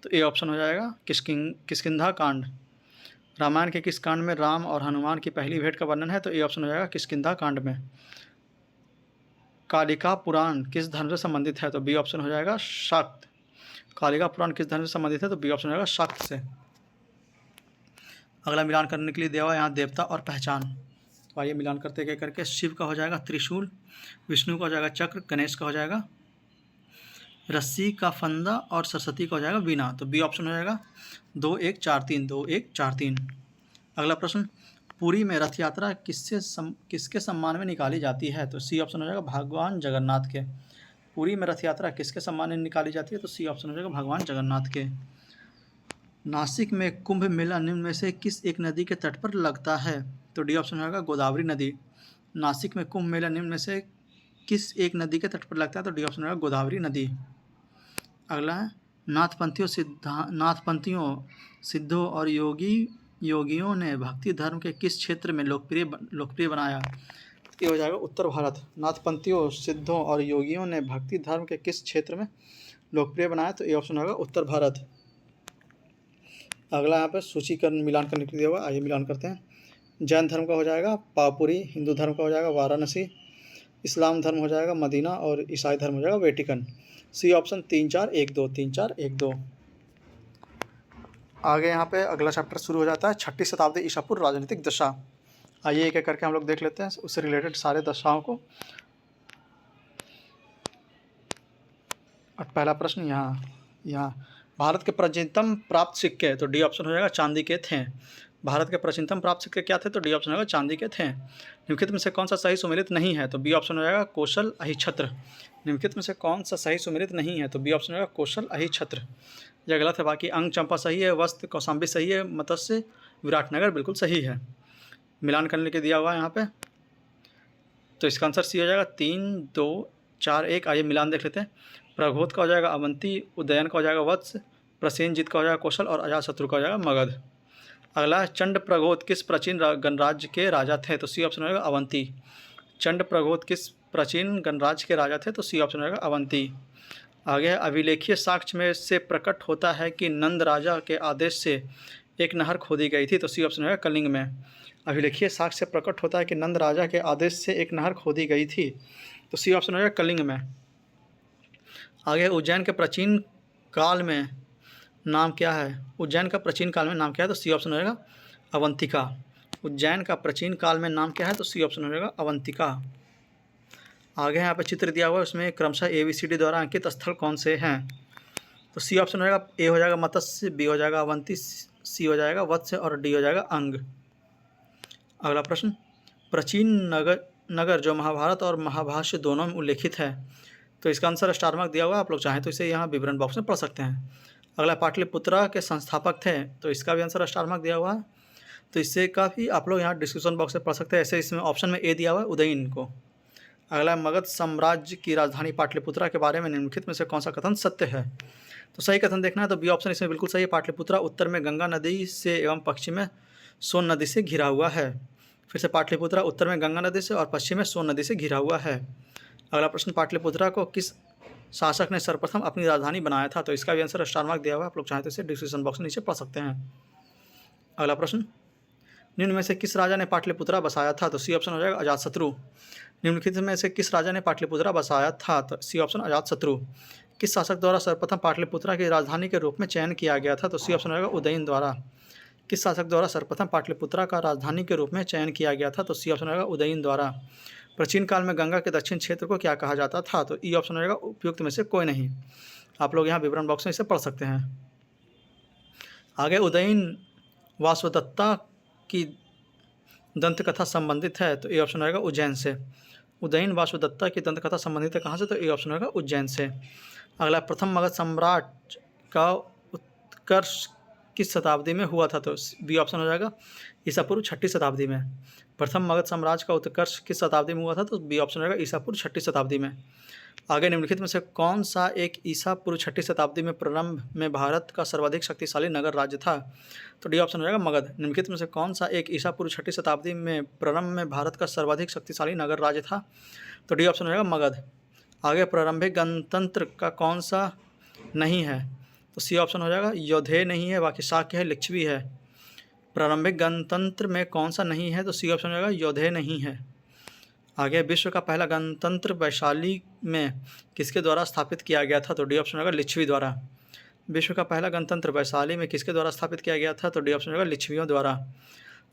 A: तो ए ऑप्शन हो जाएगा किष्किंधा कांड। रामायण के किस कांड में राम और हनुमान की पहली भेंट का वर्णन है? तो ए ऑप्शन हो जाएगा किष्किंधा कांड में। कालिका पुराण किस धर्म से संबंधित है? तो बी ऑप्शन हो जाएगा शाक्त। कालिका पुराण किस धर्म से संबंधित है? तो बी ऑप्शन हो जाएगा शाक्त से। अगला मिलान करने के लिए दिया हुआ यहाँ देवता और पहचान। तो आइए मिलान करते गए करके। शिव का हो जाएगा त्रिशूल, विष्णु का हो जाएगा चक्र, गणेश का हो जाएगा रस्सी का फंदा और सरस्वती का हो जाएगा वीणा। तो बी ऑप्शन हो जाएगा 2 1 4 3 2 1 4 3। अगला प्रश्न, पुरी में रथ यात्रा किसके सम्मान में निकाली जाती है? तो सी ऑप्शन हो जाएगा भगवान जगन्नाथ के। पुरी में रथ यात्रा किसके सम्मान में निकाली जाती है? तो सी ऑप्शन हो जाएगा भगवान जगन्नाथ के। नासिक में कुंभ मेला निम्न में से किस एक नदी के तट पर लगता है? तो डी ऑप्शन होगा गोदावरी नदी। नासिक में कुंभ मेला निम्न में से किस एक नदी के तट पर लगता है? तो डी ऑप्शन होगा गोदावरी नदी। अगला है नाथपंथियों, सिद्धों और योगियों ने भक्ति धर्म के किस क्षेत्र में लोकप्रिय बनाया? ये हो जाएगा उत्तर भारत। नाथपंथियों, सिद्धों और योगियों ने भक्ति धर्म के किस क्षेत्र में लोकप्रिय बनाया? तो ये ऑप्शन होगा उत्तर भारत। अगला यहाँ पे सूचीकरण मिलान करने के लिए दिया हुआ, आइए मिलान करते हैं। जैन धर्म का हो जाएगा पावपुरी, हिंदू धर्म का हो जाएगा वाराणसी, इस्लाम धर्म हो जाएगा मदीना और ईसाई धर्म हो जाएगा वेटिकन। C option 3-4-1-2 3-4-1-2। आगे यहाँ पे अगला चैप्टर शुरू हो जाता है 6ठी शताब्दी ईसा पूर्व राजनीतिक दशा। आइए एक एक करके हम लोग देख लेते हैं उससे रिलेटेड सारे दशाओं को। और पहला प्रश्न यहाँ भारत के प्राचीनतम प्राप्त सिक्के, तो डी ऑप्शन हो जाएगा चांदी के थे। भारत के प्राचीनतम प्राप्त सिक्के क्या थे? तो डी ऑप्शन होगा चांदी के थे। निम्नलिखित में से कौन सा सही सुमेलित नहीं है? तो बी ऑप्शन हो जाएगा कौशल अहिछत्र। निम्नलिखित में से कौन सा सही सुमेलित नहीं है? तो बी ऑप्शन होगा कौशल अहिछत्र। यह गलत है। बाकी अंग चंपा सही है, वस्त्र कौशाम्बी सही है, मत्स्य विराटनगर बिल्कुल सही है। मिलान करने के दिया हुआ है यहाँ पे, तो इसका आंसर सी हो जाएगा 3-2-4-1। आइए मिलान देख लेते हैं। प्रघोत का हो जाएगा अवंती, उदयन का हो जाएगा वत्स, प्रसेनजीत का हो जाएगा कौशल और अजातशत्रु का हो जाएगा मगध। अगला चंड प्रघोत किस प्राचीन गणराज्य के राजा थे? तो सी ऑप्शन होगा अवंती। चंड प्रघोत किस प्राचीन गणराज्य के राजा थे? तो सी ऑप्शन होगा अवंती। आगे अभिलेखीय साक्ष्य में से प्रकट होता है कि नंद राजा के आदेश से एक नहर खोदी गई थी। तो सी ऑप्शन होगा कलिंग में। अभिलेखीय साक्ष्य से प्रकट होता है कि नंद राजा के आदेश से एक नहर खोदी गई थी। तो सी ऑप्शन होगा कलिंग में। आगे उज्जैन के प्राचीन काल में नाम क्या है? उज्जैन का प्राचीन काल में नाम क्या है? तो सी ऑप्शन होगा अवंतिका। उज्जैन का प्राचीन काल में नाम क्या है? तो सी ऑप्शन होगा अवंतिका। आगे यहाँ पे चित्र दिया हुआ है, उसमें क्रमशः ABCD द्वारा अंकित स्थल कौन से हैं? तो सी ऑप्शन होगा ए हो जाएगा मत्स्य, बी हो जाएगा अवंती, सी हो जाएगा वत्स्य और डी हो जाएगा अंग। अगला प्रश्न, प्राचीन नगर जो महाभारत और महाभाष्य दोनों में उल्लेखित है, तो इसका आंसर स्टार मार्क दिया हुआ है। आप लोग चाहें तो इसे यहाँ विवरण बॉक्स में पढ़ सकते हैं। अगला पाटलिपुत्रा के संस्थापक थे, तो इसका भी आंसर स्टार मार्क दिया हुआ है, तो इससे काफ़ी आप लोग यहाँ डिस्क्रिप्शन बॉक्स में पढ़ सकते हैं। ऐसे इसमें ऑप्शन में ए दिया हुआ है उदयन को। अगला मगध साम्राज्य की राजधानी पाटलिपुत्रा के बारे में निम्नलिखित में से कौन सा कथन सत्य है? तो सही कथन देखना है तो बी ऑप्शन इसमें बिल्कुल सही है। पाटलिपुत्रा उत्तर में गंगा नदी से एवं पश्चिम में सोन नदी से घिरा हुआ है। फिर से पाटलिपुत्रा उत्तर में गंगा नदी से और पश्चिम में सोन नदी से घिरा हुआ है। अगला प्रश्न, पाटलिपुत्रा को किस शासक ने सर्वप्रथम अपनी राजधानी बनाया था? तो इसका भी आंसर स्टार मार्क दिया हुआ है। आप लोग चाहें तो इसे डिस्क्रिप्शन बॉक्स में नीचे पढ़ सकते हैं। अगला प्रश्न, निम्न में से किस राजा ने पाटलिपुत्रा बसाया था? तो सी ऑप्शन हो जाएगा अजातशत्रु। निम्नलिखित में से किस राजा ने पाटलिपुत्रा बसाया था? तो सी ऑप्शन अजातशत्रु। किस शासक द्वारा सर्वप्रथम पाटलिपुत्रा की राजधानी के रूप में चयन किया गया था? तो सी ऑप्शन होगा उदयन द्वारा। किस शासक द्वारा सर्वप्रथम पाटलिपुत्रा का राजधानी के रूप में चयन किया गया था? तो सी ऑप्शन होगा उदयन द्वारा। प्राचीन काल में गंगा के दक्षिण क्षेत्र को क्या कहा जाता था? तो ई ऑप्शन होगा उपयुक्त में से कोई नहीं। आप लोग यहाँ विवरण बॉक्स में इसे पढ़ सकते हैं। आगे उदयन वासवदत्ता की दंत कथा संबंधित है, तो ए ऑप्शन होगा उज्जैन से। उदयन वासुदत्ता की दंत कथा संबंधित है कहाँ से? तो ए ऑप्शन होगा उज्जैन से। अगला, प्रथम मगध सम्राट का उत्कर्ष किस शताब्दी में हुआ था? तो बी ऑप्शन हो जाएगा ईसा पूर्व 6ठी शताब्दी में। प्रथम मगध साम्राज्य का उत्कर्ष किस शताब्दी में हुआ था? तो बी ऑप्शन होगा ईसा पूर्व 6ठी शताब्दी में। आगे निम्नलिखित में से कौन सा एक ईसा पूर्व 6ठी शताब्दी में प्रारंभ में भारत का सर्वाधिक शक्तिशाली नगर राज्य था? तो डी ऑप्शन हो जाएगा मगध। निम्नलिखित में से कौन सा एक ईसा पूर्व 6ठी शताब्दी में प्रारंभ में भारत का सर्वाधिक शक्तिशाली नगर राज्य था? तो डी ऑप्शन हो जाएगा मगध। आगे, प्रारंभिक गणतंत्र का कौन सा नहीं है? तो सी ऑप्शन हो जाएगा योधेय नहीं है, बाकी शाक्य है, लिच्छवी है। प्रारंभिक गणतंत्र में कौन सा नहीं है? तो सी ऑप्शन हो जाएगा योधेय नहीं है। आगे, विश्व का पहला गणतंत्र वैशाली में किसके द्वारा स्थापित किया गया था? तो डी ऑप्शन होगा लिच्छवी द्वारा। विश्व का पहला गणतंत्र वैशाली में किसके द्वारा स्थापित किया गया था? तो डी ऑप्शन होगा लिच्छवियों द्वारा।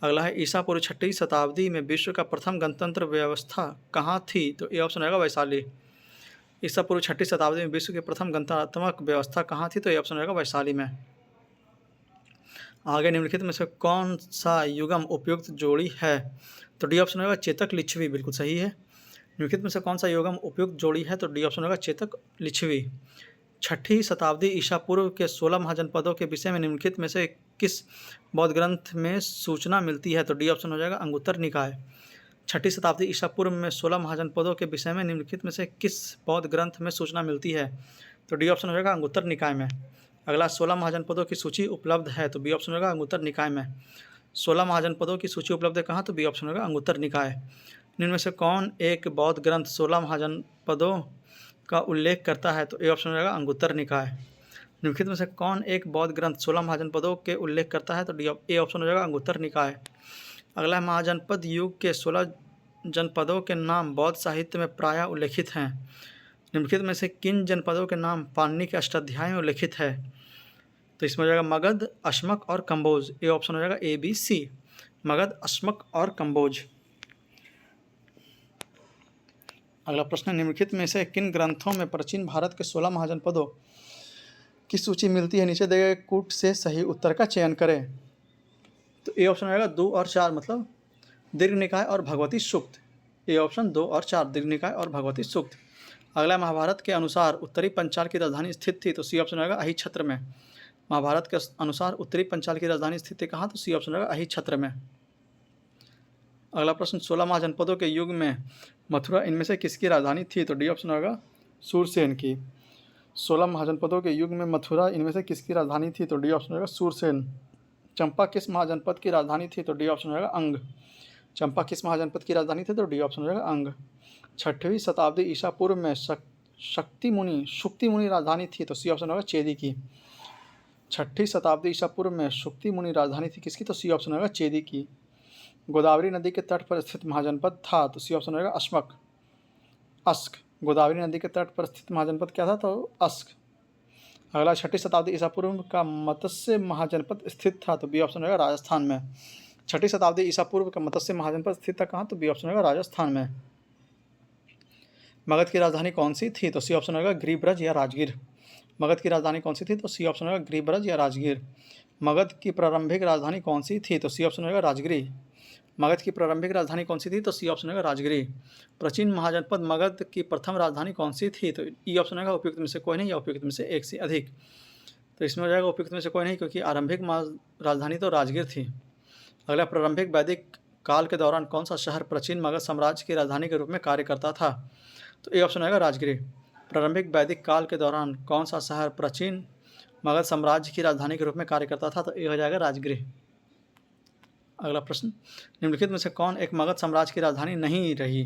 A: अगला है, ईसा पूर्व 6ठी शताब्दी में विश्व का प्रथम गणतंत्र व्यवस्था कहाँ थी? तो ए ऑप्शन होगा वैशाली। ईसा पूर्व 6ठी शताब्दी में विश्व की प्रथम गणतंत्रात्मक व्यवस्था कहाँ थी? तो ए ऑप्शन होगा वैशाली में। आगे, निम्नलिखित में से कौन सा युगम उपयुक्त जोड़ी है? तो डी ऑप्शन होगा चेतक लिच्छवी, बिल्कुल सही है। निम्नलिखित में से कौन सा युगम उपयुक्त जोड़ी है? तो डी ऑप्शन होगा चेतक लिच्छवी। 6ठी शताब्दी ईसा पूर्व के 16 महाजनपदों के विषय में निम्नलिखित में से किस बौद्ध ग्रंथ में सूचना मिलती है? तो डी ऑप्शन हो जाएगा अंगुत्तर निकाय। 6ठी शताब्दी ईसा पूर्व में 16 महाजनपदों के विषय में निम्नलिखित में से किस बौद्ध ग्रंथ में सूचना मिलती है? तो डी ऑप्शन हो जाएगा अंगुत्तर निकाय में। अगला 16 महाजनपदों की सूची उपलब्ध है, तो बी ऑप्शन होगा अंगुत्तर निकाय में। 16 महाजनपदों की सूची उपलब्ध है कहाँ, तो बी ऑप्शन होगा अंगुत्तर निकाय। निम्न में से कौन एक बौद्ध ग्रंथ 16 महाजनपदों का उल्लेख करता है, तो ए ऑप्शन होगा अंगुत्तर निकाय। निम्नलिखित में से कौन एक बौद्ध ग्रंथ 16 महाजनपदों के उल्लेख करता है, तो ए ऑप्शन हो जाएगा अंगुत्तर निकाय। अगला महाजनपद युग के 16 जनपदों के नाम बौद्ध साहित्य में प्रायः उल्लेखित हैं। निम्नलिखित में से किन जनपदों के नाम पाणिनि के अष्टाध्याय में उल्लेखित है, तो इसमें हो जाएगा मगध, अश्मक और कंबोज। ए ऑप्शन हो जाएगा A B C, Magadh, Ashmak और कंबोज। अगला प्रश्न, निम्नलिखित में से किन ग्रंथों में प्राचीन भारत के 16 महाजनपदों की सूची मिलती है, नीचे दिए गए कूट से सही उत्तर का चयन करें। तो ए ऑप्शन आएगा 2 और 4, मतलब दीर्घ निकाय और भगवती सूक्त। ए ऑप्शन 2 और 4, दीर्घ निकाय और भगवती सूक्त। अगला, महाभारत के अनुसार उत्तरी पंचाल की राजधानी स्थित थी, तो सी ऑप्शन आएगा अहि छत्र में। महाभारत के अनुसार उत्तरी पंचाल की राजधानी स्थित थी कहाँ, तो सी ऑप्शन आएगा अहि छत्र में। अगला प्रश्न, 16 महाजनपदों के युग में मथुरा इनमें से किसकी राजधानी थी, तो डी ऑप्शन होगा सूरसेन की। 16 महाजनपदों के युग में मथुरा इनमें से किसकी राजधानी थी, तो डी ऑप्शन होगा सूरसेन। चंपा किस महाजनपद की राजधानी थी, तो डी ऑप्शन होगा अंग। चंपा किस महाजनपद की राजधानी थी, तो डी ऑप्शन होगा अंग। 6वीं शताब्दी ईसा पूर्व में शुक्ति मुनि राजधानी थी, तो सी ऑप्शन होगा चेदी की। 6वीं शताब्दी ईसा पूर्व में शुक्ति मुनि राजधानी थी किसकी, तो सी ऑप्शन होगा चेदी की। गोदावरी नदी के तट पर स्थित महाजनपद था, तो सी ऑप्शन होगा अश्मक, अस्क। गोदावरी नदी के तट पर स्थित महाजनपद क्या था, तो अस्क। अगला, 6वीं शताब्दी ईसा पूर्व का मत्स्य महाजनपद स्थित था, तो बी ऑप्शन होगा राजस्थान में। 6वीं शताब्दी ईसा पूर्व का मत्स्य महाजनपद स्थित था कहाँ, तो बी ऑप्शन होगा राजस्थान में। मगध की राजधानी कौन सी थी, तो सी ऑप्शन होगा गिरिब्रज या राजगीर। मगध की राजधानी कौन सी थी, तो सी ऑप्शन होगा गिरिब्रज या राजगीर। मगध की प्रारंभिक राजधानी कौन सी थी, तो सी ऑप्शन होगा राजगिरी। मगध की प्रारंभिक राजधानी कौन सी थी, तो सी ऑप्शन होगा राजगिरी। प्राचीन महाजनपद मगध की प्रथम राजधानी कौन सी थी, तो ई ऑप्शन होगा उपयुक्त में से कोई नहीं या उपयुक्त में से एक से अधिक। तो इसमें हो जाएगा उपयुक्त में से कोई नहीं, क्योंकि आरंभिक राजधानी तो राजगीर थी। अगला, प्रारंभिक वैदिक काल के दौरान कौन सा शहर प्राचीन मगध साम्राज्य की राजधानी के रूप में कार्य करता था, तो ए ऑप्शन होगा राजगिरी। प्रारंभिक वैदिक काल के दौरान कौन सा शहर प्राचीन मगध साम्राज्य की राजधानी के रूप में कार्य करता था, तो ए हो जाएगा राजगिरी। अगला प्रश्न, निम्नलिखित में से कौन एक मगध साम्राज्य की राजधानी नहीं रही,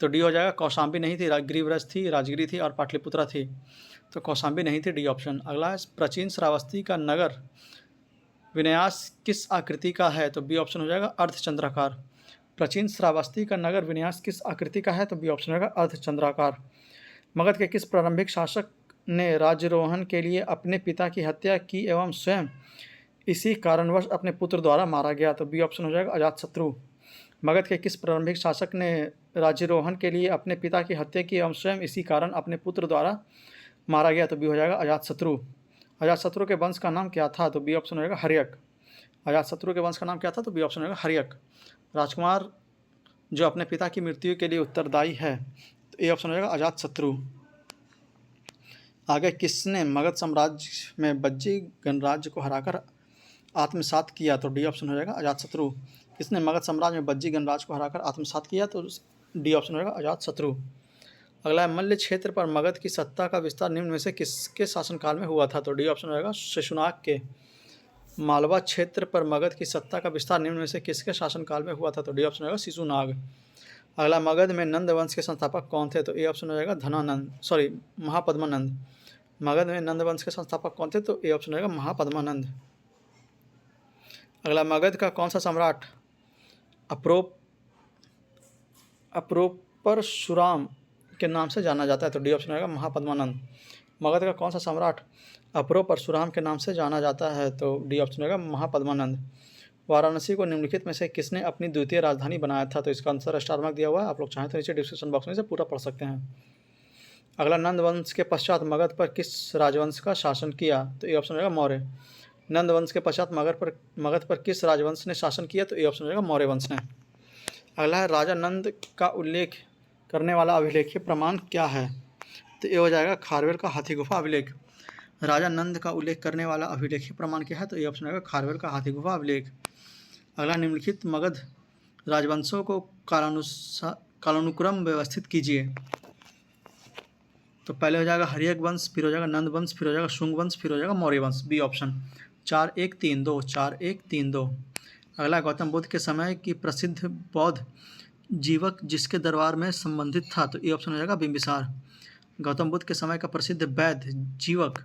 A: तो डी हो जाएगा कौशाम्बी नहीं थी, गिरिब्रज थी, राजगिरी थी और पाटलिपुत्रा थी, तो कौशाम्बी नहीं थी, डी ऑप्शन। अगला, प्राचीन श्रावस्ती का नगर विन्यास किस आकृति का है, तो बी ऑप्शन हो जाएगा अर्धचंद्राकार। प्राचीन श्रावस्ती का नगर विन्यास किस आकृति का है, तो बी ऑप्शन होगा अर्धचंद्राकार। मगध के किस प्रारंभिक शासक ने राज्यारोहण के लिए अपने पिता की हत्या की एवं स्वयं इसी कारणवश अपने पुत्र द्वारा मारा गया, तो बी ऑप्शन हो जाएगा अजातशत्रु। मगध के किस प्रारंभिक शासक ने राज्यारोहण के लिए अपने पिता की हत्या की एवं स्वयं इसी कारण अपने पुत्र द्वारा मारा गया, तो बी हो जाएगा अजातशत्रु। अजातशत्रु के वंश का नाम क्या था, तो बी ऑप्शन होगा हर्यक। अजातशत्रु के वंश का नाम क्या था, तो बी ऑप्शन होगा हर्यक। राजकुमार जो अपने पिता की मृत्यु के लिए उत्तरदायी है, तो ए ऑप्शन हो जाएगा अजातशत्रु। आगे, किसने मगध साम्राज्य में बज्जी गणराज्य को हराकर आत्मसात किया, तो डी ऑप्शन हो जाएगा अजातशत्रु। किसने मगध साम्राज्य में बज्जी गणराज्य को हराकर आत्मसात किया, तो डी ऑप्शन होगा अजातशत्रु। अगला, मल्ल क्षेत्र पर मगध की सत्ता का विस्तार निम्न में से किसके शासनकाल में हुआ था, तो डी ऑप्शन होगा शिशुनाग के। मालवा क्षेत्र पर मगध की सत्ता का विस्तार निम्न में से किसके शासनकाल में हुआ था, तो डी ऑप्शन होगा शिशुनाग। अगला, मगध में नंद वंश के संस्थापक कौन थे, तो ए ऑप्शन हो जाएगा महापद्मानंद। मगध में नंद वंश के संस्थापक कौन थे, तो ए ऑप्शन होगा महापद्मानंद। अगला, मगध का कौन सा सम्राट अपरशुराम के नाम से जाना जाता है, तो डी ऑप्शन होगा महापद्मानंद। मगध का कौन सा सम्राट अपरशुराम के नाम से जाना जाता है, तो डी ऑप्शन होगा महापद्मानंद। वाराणसी को निम्नलिखित में से किसने अपनी द्वितीय राजधानी बनाया था, तो इसका आंसर स्टार मार्क दिया हुआ है, आप लोग चाहें तो नीचे डिस्क्रिप्शन बॉक्स में से पूरा पढ़ सकते हैं। अगला, नंद वंश के पश्चात मगध पर किस राजवंश का शासन किया, तो ए ऑप्शन होगा मौर्य। नंद वंश के पश्चात मगध पर किस राजवंश ने शासन किया, तो ए ऑप्शन होगा मौर्य वंश ने। अगला है, राजा नंद का उल्लेख करने वाला अभिलेखीय प्रमाण क्या है, तो ये हो जाएगा खारवेल का हाथी गुफा अभिलेख। राजा नंद का उल्लेख करने वाला अभिलेखीय प्रमाण क्या है, तो ये ऑप्शन होगा खारवेल का हाथी गुफा अभिलेख। अगला, निम्नलिखित मगध राजवंशों को कालानुक्रम व्यवस्थित कीजिए, तो पहले हो जाएगा हर्यक वंश, फिर हो जाएगा नंद वंश, फिर हो जाएगा शुंग वंश, फिर हो जाएगा मौर्य वंश। B option 4132, 4132। अगला, गौतम बुद्ध के समय की प्रसिद्ध बौद्ध जीवक जिसके दरबार में संबंधित था, तो ए ऑप्शन हो जाएगा बिंबिसार। गौतम बुद्ध के समय का प्रसिद्ध वैद्य जीवक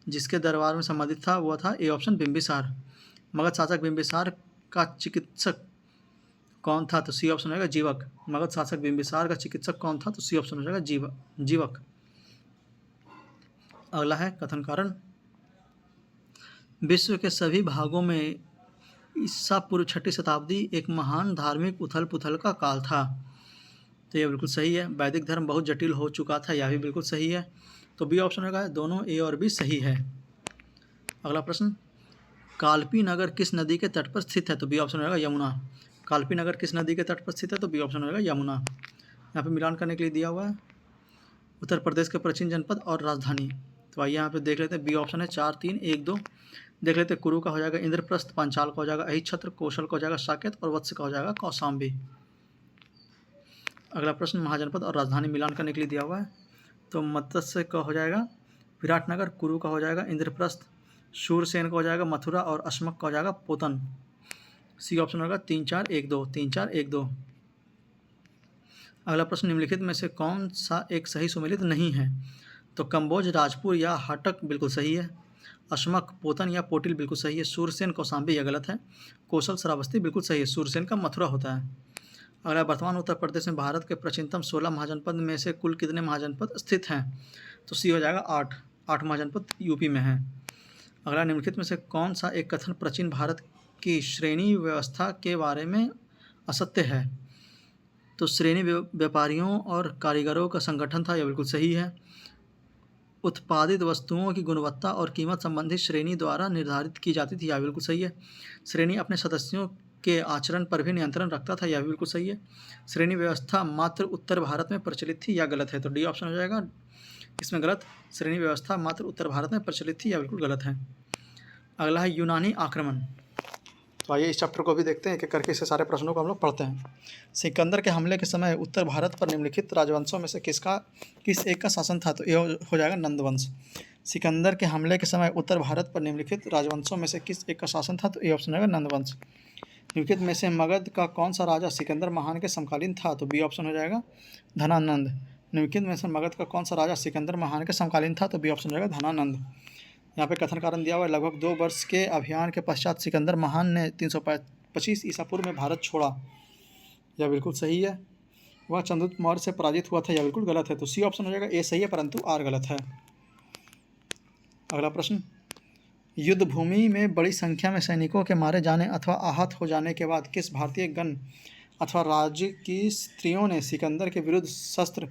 A: जिसके दरबार में संबंधित था वो था ए ऑप्शन बिंबिसार। मगध शासक बिंबिसार का चिकित्सक कौन था, तो सी ऑप्शन हो जाएगा जीवक। मगध शासक बिंबिसार का चिकित्सक कौन था, तो सी ऑप्शन हो जाएगा जीवक। अगला है कथन कारण। विश्व के सभी भागों में ईसा पूर्व 6वीं शताब्दी एक महान धार्मिक उथल पुथल का काल था, तो यह बिल्कुल सही है। वैदिक धर्म बहुत जटिल हो चुका था, यह भी बिल्कुल सही है। तो बी ऑप्शन होगा, दोनों ए और बी सही है। अगला प्रश्न, कालपी नगर किस नदी के तट पर स्थित है, तो बी ऑप्शन होगा यमुना। कालपी नगर किस नदी के तट पर स्थित है, तो बी ऑप्शन होगा यमुना। यहाँ पे मिलान करने के लिए दिया हुआ है उत्तर प्रदेश के प्राचीन जनपद और राजधानी। तो आइए यहाँ पे देख लेते हैं, बी ऑप्शन है 4 3 1 2। देख लेते हैं, कुरु का हो जाएगा इंद्रप्रस्थ, पांचाल का हो जाएगा अहिच्छत्र, कौशल का हो जाएगा साकेत और वत्स का हो जाएगा कौशाम्बी। अगला प्रश्न, महाजनपद और राजधानी मिलान करने के लिए दिया हुआ है। तो मत्स्य का हो जाएगा विराटनगर, कुरु का हो जाएगा इंद्रप्रस्थ, शूरसेन का हो जाएगा मथुरा और अश्मक का हो जाएगा पोतन। सी ऑप्शन होगा 3 4 1 2, 3 4 1 2। अगला प्रश्न, निम्नलिखित में से कौन सा एक सही सुमेलित नहीं है, तो कंबोज, राजपुर या हाटक बिल्कुल सही है। अश्मक, पोतन या पोटिल बिल्कुल सही है। सूरसेन, कौशाम्बी यह गलत है। कौशल, श्रावस्ती बिल्कुल सही है। सूरसेन का मथुरा होता है। अगला, वर्तमान उत्तर प्रदेश में भारत के प्राचीनतम 16 महाजनपद में से कुल कितने महाजनपद स्थित हैं, तो सी हो जाएगा 8 महाजनपद यूपी में हैं। अगला, निम्नलिखित में से कौन सा एक कथन प्राचीन भारत की श्रेणी व्यवस्था के बारे में असत्य है, तो श्रेणी व्यापारियों और कारीगरों का संगठन था, यह बिल्कुल सही है। उत्पादित वस्तुओं की गुणवत्ता और कीमत संबंधी श्रेणी द्वारा निर्धारित की जाती थी, यह बिल्कुल सही है। श्रेणी अपने सदस्यों के आचरण पर भी नियंत्रण रखता था, यह भी बिल्कुल सही है। श्रेणी व्यवस्था मात्र उत्तर भारत में प्रचलित थी, यह गलत है। तो डी ऑप्शन हो जाएगा इसमें गलत। श्रेणी व्यवस्था मात्र उत्तर भारत में प्रचलित थी, यह बिल्कुल गलत है। अगला है यूनानी आक्रमण। तो आइए इस चैप्टर को भी देखते हैं, एक एक करके इससे सारे प्रश्नों को हम लोग पढ़ते हैं। सिकंदर के हमले के समय उत्तर भारत पर निम्नलिखित राजवंशों में से किस एक का शासन था, तो ये हो जाएगा नंद वंश। सिकंदर के हमले के समय उत्तर भारत पर निम्नलिखित राजवंशों में से किस एक का शासन था, तो ये ऑप्शन होगा नंद वंश। निम्नलिखित में से मगध का कौन सा राजा सिकंदर महान के समकालीन था, तो बी ऑप्शन हो जाएगा धनानंद। निम्नलिखित में से मगध का कौन सा राजा सिकंदर महान के समकालीन था, तो बी ऑप्शन हो जाएगा धनानंद। यहाँ पे कथन कारण दिया हुआ है, लगभग 2 वर्ष के अभियान के पश्चात सिकंदर महान ने 325 ईसा पूर्व में भारत छोड़ा, यह बिल्कुल सही है। वह चंद्रगुप्त मौर्य से पराजित हुआ था, यह बिल्कुल गलत है। तो सी ऑप्शन हो जाएगा ए सही है परंतु आर गलत है। अगला प्रश्न, युद्ध भूमि में बड़ी संख्या में सैनिकों के मारे जाने अथवा आहत हो जाने के बाद किस भारतीय गण अथवा राज्य की स्त्रियों ने सिकंदर के विरुद्ध शस्त्र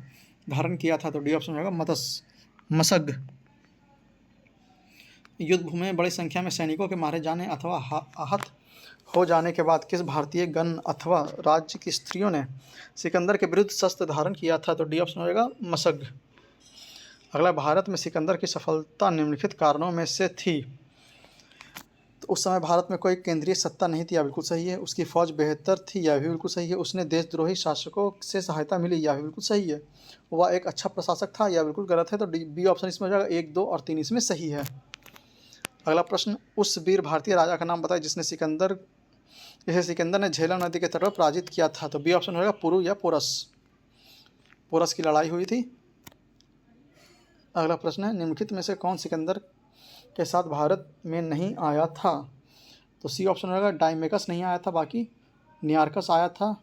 A: धारण किया था, तो डी ऑप्शन होगा मसग। युद्ध भूमि में बड़ी संख्या में सैनिकों के मारे जाने अथवा आहत हो जाने के बाद किस भारतीय गण अथवा राज्य की स्त्रियों ने सिकंदर के विरुद्ध शस्त्र धारण किया था, तो डी ऑप्शन हो जाएगा मसग। अगला, भारत में सिकंदर की सफलता निम्नलिखित कारणों में से थी, तो उस समय भारत में कोई केंद्रीय सत्ता नहीं थी, यह बिल्कुल सही है। उसकी फौज बेहतर थी, यह भी बिल्कुल सही है। उसने देशद्रोही शासकों से सहायता मिली, यह भी बिल्कुल सही है। वह एक अच्छा प्रशासक था, यह बिल्कुल गलत है। तो बी ऑप्शन इसमें हो जाएगा 1 2 और 3 इसमें सही है। अगला प्रश्न, उस वीर भारतीय राजा का नाम बताएं जिसे सिकंदर ने झेलम नदी के तट पर पराजित किया था, तो बी ऑप्शन होगा पुरु या पोरस। पोरस की लड़ाई हुई थी। अगला प्रश्न है, निम्नलिखित में से कौन सिकंदर के साथ भारत में नहीं आया था, तो सी ऑप्शन होगा डाइमेकस नहीं आया था, बाकी नियार्कस आया था,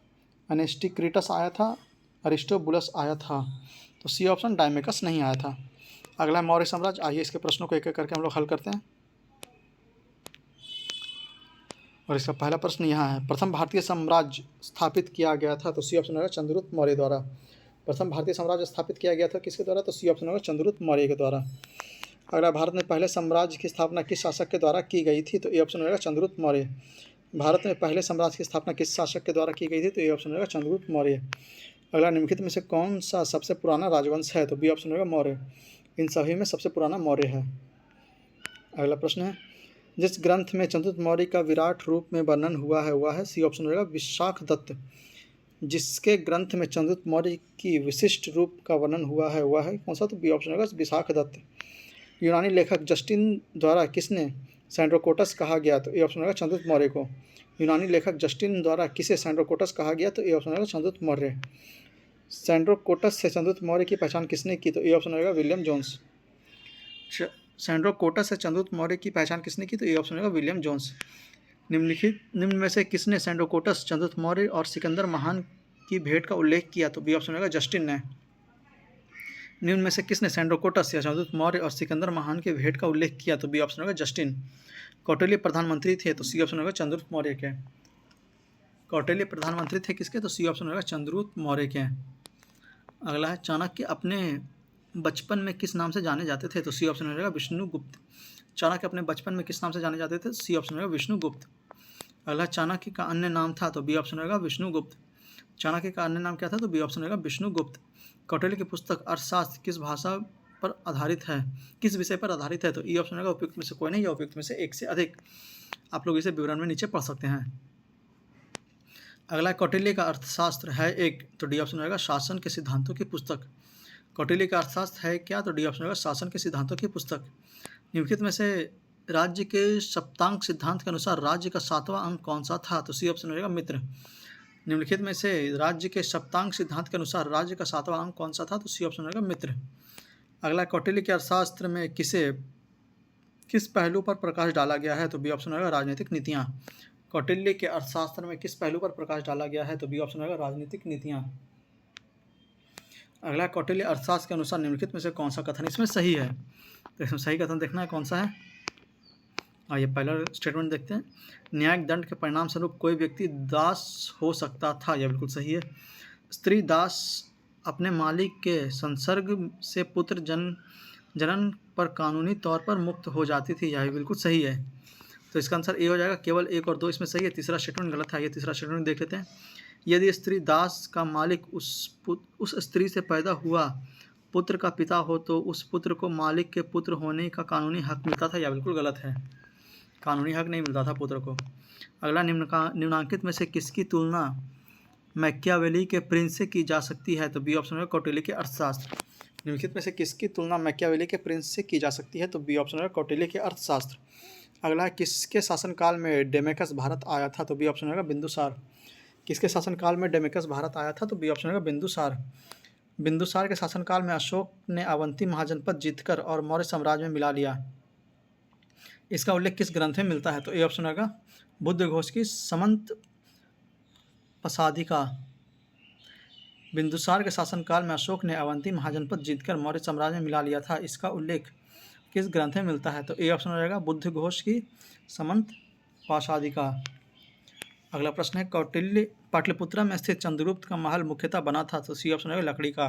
A: अनेस्टिक्रिटस आया था, अरिस्टोबुलस आया था। तो सी ऑप्शन डाइमेकस नहीं आया था। अगला है मौर्य साम्राज्य। आइए इसके प्रश्नों को एक एक करके हम लोग हल करते हैं। और इसका पहला प्रश्न यहाँ है, प्रथम भारतीय साम्राज्य स्थापित किया गया था, तो सी ऑप्शन होगा चंद्रगुप्त मौर्य द्वारा। प्रथम भारतीय साम्राज्य स्थापित किया गया था किसके द्वारा, तो सी ऑप्शन होगा चंद्रगुप्त मौर्य के द्वारा। अगला, भारत में पहले साम्राज्य की स्थापना किस शासक के द्वारा की गई थी, तो ए ऑप्शन होगा चंद्रगुप्त मौर्य। भारत में पहले साम्राज्य की स्थापना किस शासक के द्वारा की गई थी, तो ए ऑप्शन होगा चंद्रगुप्त मौर्य। अगला, निम्नलिखित में से कौन सा सबसे पुराना राजवंश है, तो बी ऑप्शन होगा मौर्य। इन सभी में सबसे पुराना मौर्य है। अगला प्रश्न है, जिस ग्रंथ में चंद्रगुप्त मौर्य का विराट रूप में वर्णन हुआ है वह है, सी ऑप्शन होगा विशाखदत्त। जिसके ग्रंथ में चंद्रगुप्त मौर्य की विशिष्ट रूप का वर्णन हुआ है वह है कौन सा? तो बी ऑप्शन होगा विशाखदत्त। यूनानी लेखक जस्टिन द्वारा किसने सैंड्रोकोटस कहा गया? तो ए ऑप्शन होगा चंद्रगुप्त मौर्य को। यूनानी लेखक जस्टिन द्वारा किसे सैंड्रोकोटस कहा गया? तो ए ऑप्शन होगा चंद्रगुप्त मौर्य। सैंड्रोकोटस से चंद्रगुप्त मौर्य की पहचान किसने की? तो ए ऑप्शन होगा विलियम जोन्स। सैंड्रोकोटस से चंद्रगुप्त मौर्य की पहचान किसने की? तो ए ऑप्शन होगा विलियम जोन्स। निम्न में से किसने सैंड्रोकोटस, चंद्रगुप्त मौर्य और सिकंदर महान की भेंट का उल्लेख किया? तो बी ऑप्शन होगा जस्टिन ने। निम्न में से किसने सैंड्रोकोटस या चंद्रगुप्त मौर्य और सिकंदर महान के भेंट का उल्लेख किया? तो बी ऑप्शन होगा जस्टिन। कौटिल्य प्रधानमंत्री थे? तो सी ऑप्शन होगा चंद्रगुप्त मौर्य के। कौटिल्य प्रधानमंत्री थे किसके? तो सी ऑप्शन होगा चंद्रगुप्त मौर्य के। अगला है चाणक्य अपने बचपन में किस नाम से जाने जाते थे? तो सी ऑप्शन होगा विष्णुगुप्त। चाणक्य अपने बचपन में किस नाम से जाने जाते थे? सी ऑप्शन होगा विष्णुगुप्त। अगला चाणक्य का अन्य नाम था? तो बी ऑप्शन होगा विष्णुगुप्त। चाणक्य का अन्य नाम क्या था? तो बी ऑप्शन होगा विष्णुगुप्त। कौटिल्य की पुस्तक अर्थशास्त्र किस भाषा पर आधारित है, किस विषय पर आधारित है? तो ई ऑप्शन होगा उपयुक्त में से कोई नहीं या उपयुक्त में से एक से अधिक। आप लोग इसे विवरण में नीचे पढ़ सकते हैं। अगला कौटिल्य का अर्थशास्त्र है एक, तो डी ऑप्शन होगा शासन के सिद्धांतों की पुस्तक। कौटिल्य का अर्थशास्त्र है क्या? तो डी ऑप्शन होगा शासन के सिद्धांतों की पुस्तक। निम्नलिखित में से राज्य के सप्तांक सिद्धांत के अनुसार राज्य का 7वां अंक कौन सा था? तो सी ऑप्शन होगा मित्र। निम्नलिखित में से राज्य के सप्तांक सिद्धांत के अनुसार राज्य का 7वां अंक कौन सा था? तो सी ऑप्शन होगा मित्र। अगला कौटिल्य के अर्थशास्त्र में किस पहलू पर प्रकाश डाला गया है? तो बी ऑप्शन होगा राजनीतिक नीतियाँ। कौटिल्य के अर्थशास्त्र में किस पहलू पर प्रकाश डाला गया है? तो बी ऑप्शन होगा राजनीतिक नीतियाँ। अगला कौटिल्य अर्थशास्त्र के अनुसार निम्नलिखित में से कौन सा कथन इसमें सही है? तो इसमें सही कथन देखना है कौन सा है। आइए पहला स्टेटमेंट देखते हैं। न्यायिक दंड के परिणाम स्वरूप कोई व्यक्ति दास हो सकता था, यह बिल्कुल सही है। स्त्री दास अपने मालिक के संसर्ग से पुत्र जनन पर कानूनी तौर पर मुक्त हो जाती थी, यह बिल्कुल सही है। तो इसका आंसर ए हो जाएगा। केवल 1 और 2 इसमें सही है, तीसरा स्टेटमेंट गलत है। ये तीसरा स्टेटमेंट देख लेते हैं। यदि स्त्री दास का मालिक उस स्त्री से पैदा हुआ पुत्र का पिता हो तो उस पुत्र को मालिक के पुत्र होने का कानूनी हक मिलता था, यह बिल्कुल गलत है। कानूनी हक नहीं मिलता था पुत्र को। अगला निम्नांकित में से किसकी तुलना मैकियावेली के प्रिंस से की जा सकती है? तो बी ऑप्शन है कौटिल्य के अर्थशास्त्र। निम्नलिखित में से किसकी तुलना मैकियावेली के प्रिंस से की जा सकती है? तो बी ऑप्शन है कौटिल्य के अर्थशास्त्र। अगला किसके शासनकाल में डेमेकस भारत आया था? तो बी ऑप्शन होगा बिंदुसार। किसके शासनकाल में डेमेकस भारत आया था? तो बी ऑप्शन होगा बिंदुसार। बिंदुसार के शासनकाल में अशोक ने अवंती महाजनपद जीतकर और मौर्य साम्राज्य में मिला लिया। इसका उल्लेख किस ग्रंथ में मिलता है? तो ए ऑप्शन होगा बुद्ध घोष की समंत पसादिका। बिंदुसार के शासनकाल में अशोक ने अवंती महाजनपद जीतकर मौर्य साम्राज्य में मिला लिया था, इसका उल्लेख किस ग्रंथ में मिलता है? तो ए ऑप्शन हो जाएगा बुद्ध घोष की समंत पाशादिका। अगला प्रश्न है कौटिल्य पाटलिपुत्रा में स्थित चंद्रगुप्त का महल मुख्यतः बना था? तो सी ऑप्शन होगा लकड़ी का।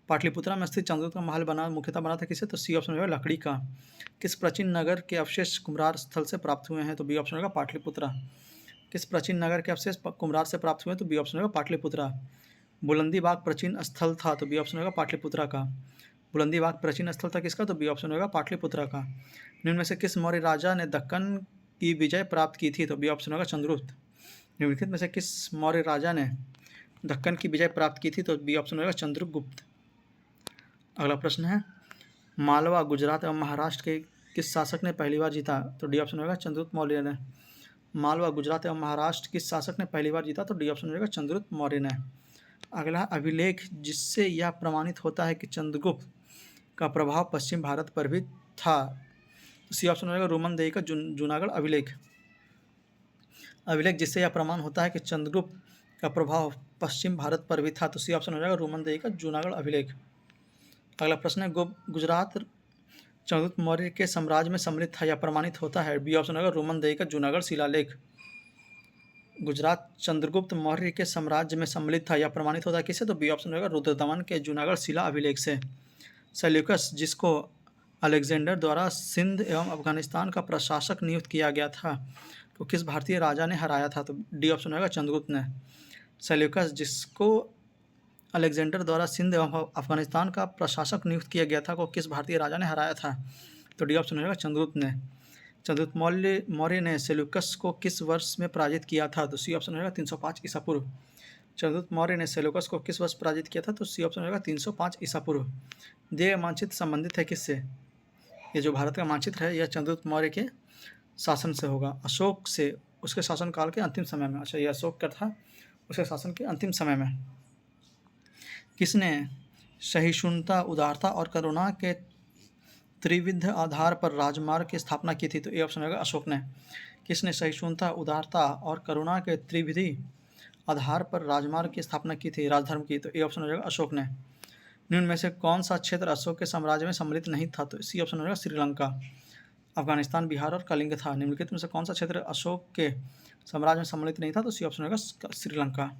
A: पाटलिपुत्रा में स्थित चंद्रगुप्त का महल मुख्यतः बना था किससे? तो सी ऑप्शन होगा लकड़ी का। किस प्राचीन नगर के अवशेष कुम्हरार स्थल से प्राप्त हुए हैं? तो बी ऑप्शन होगा पाटलिपुत्रा। किस प्राचीन नगर के अवशेष कुम्हरार से प्राप्त हुए हैं? तो बी ऑप्शन होगा पाटलिपुत्रा। बुलंदी बाग प्राचीन स्थल था? तो बी ऑप्शन होगा पाटलिपुत्रा का। बुलंदी बाग प्राचीन स्थल था किसका? तो बी ऑप्शन होगा पाटलिपुत्रा का। निम्न में से किस मौर्य राजा ने दक्कन की विजय प्राप्त की थी? तो बी ऑप्शन होगा चंद्रगुप्त। निम्नलिखित में से किस मौर्य राजा ने दक्कन की विजय प्राप्त की थी? तो बी ऑप्शन होगा चंद्रगुप्त। अगला प्रश्न है मालवा, गुजरात एवं महाराष्ट्र के किस शासक ने पहली बार जीता? तो डी ऑप्शन होगा चंद्रगुप्त मौर्य ने। मालवा, गुजरात एवं महाराष्ट्र किस शासक ने पहली बार जीता? तो डी ऑप्शन होगा चंद्रगुप्त मौर्य ने। अगला अभिलेख जिससे यह प्रमाणित होता है कि चंद्रगुप्त का प्रभाव पश्चिम भारत पर भी था? तो सी ऑप्शन होगा रोमन देही का जूनागढ़ अभिलेख। अभिलेख जिससे यह प्रमाण होता है कि चंद्रगुप्त का प्रभाव पश्चिम भारत पर भी था, तो सी ऑप्शन हो जाएगा रोमन देही का जूनागढ़ अभिलेख। अगला प्रश्न है गुजरात चंद्रगुप्त मौर्य के साम्राज्य में सम्मिलित था, यह प्रमाणित होता है? बी ऑप्शन होगा रोमन देही का जूनागढ़ शिलालेख। गुजरात चंद्रगुप्त मौर्य के साम्राज्य में सम्मिलित था, यह प्रमाणित होता है किससे? तो बी ऑप्शन होगा रुद्रदमन के जूनागढ़ शिला अभिलेख से। सेल्यूकस जिसको अलेक्जेंडर द्वारा सिंध एवं अफगानिस्तान का प्रशासक नियुक्त किया गया था, तो किस भारतीय राजा ने हराया था? तो डी ऑप्शन होगा चंद्रगुप्त ने। सेल्यूकस जिसको अलेक्जेंडर द्वारा सिंध एवं अफगानिस्तान का प्रशासक नियुक्त किया गया था को किस भारतीय राजा ने हराया था? तो डी ऑप्शन होगा चंद्रगुप्त ने। चंद्रगुप्त मौर्य ने सेल्यूकस को किस वर्ष में पराजित किया था? तो सी ऑप्शन होगा 305 ईसा पूर्व। चंद्रगुप्त मौर्य ने सेल्यूकस को किस वर्ष पराजित किया था? तो सी ऑप्शन होगा 305 ईसा पूर्व। दिए गए मानचित्र संबंधित है किससे? ये जो भारत का मानचित्र है यह चंद्रगुप्त मौर्य के शासन से होगा, अशोक से, उसके शासनकाल के अंतिम समय में। अच्छा, ये अशोक का था, उसके शासन के अंतिम समय में। किसने सहिष्णुता, उदारता और करुणा के त्रिविध आधार पर राजमार्ग की स्थापना की थी? तो ये ऑप्शन होगा अशोक ने। किसने सहिष्णुता, उदारता और करुणा के त्रिविधि आधार पर राजमार्ग की स्थापना की थी, राजधर्म की? तो ये ऑप्शन हो जाएगा अशोक ने। निम्न में से कौन सा क्षेत्र अशोक के साम्राज्य में सम्मिलित नहीं था? तो सी ऑप्शन हो जाएगा श्रीलंका, अफगानिस्तान, बिहार और कलिंग था। निम्नलिखित में से कौन सा क्षेत्र अशोक के साम्राज्य में सम्मिलित नहीं था? तो सी ऑप्शन होगा श्रीलंका।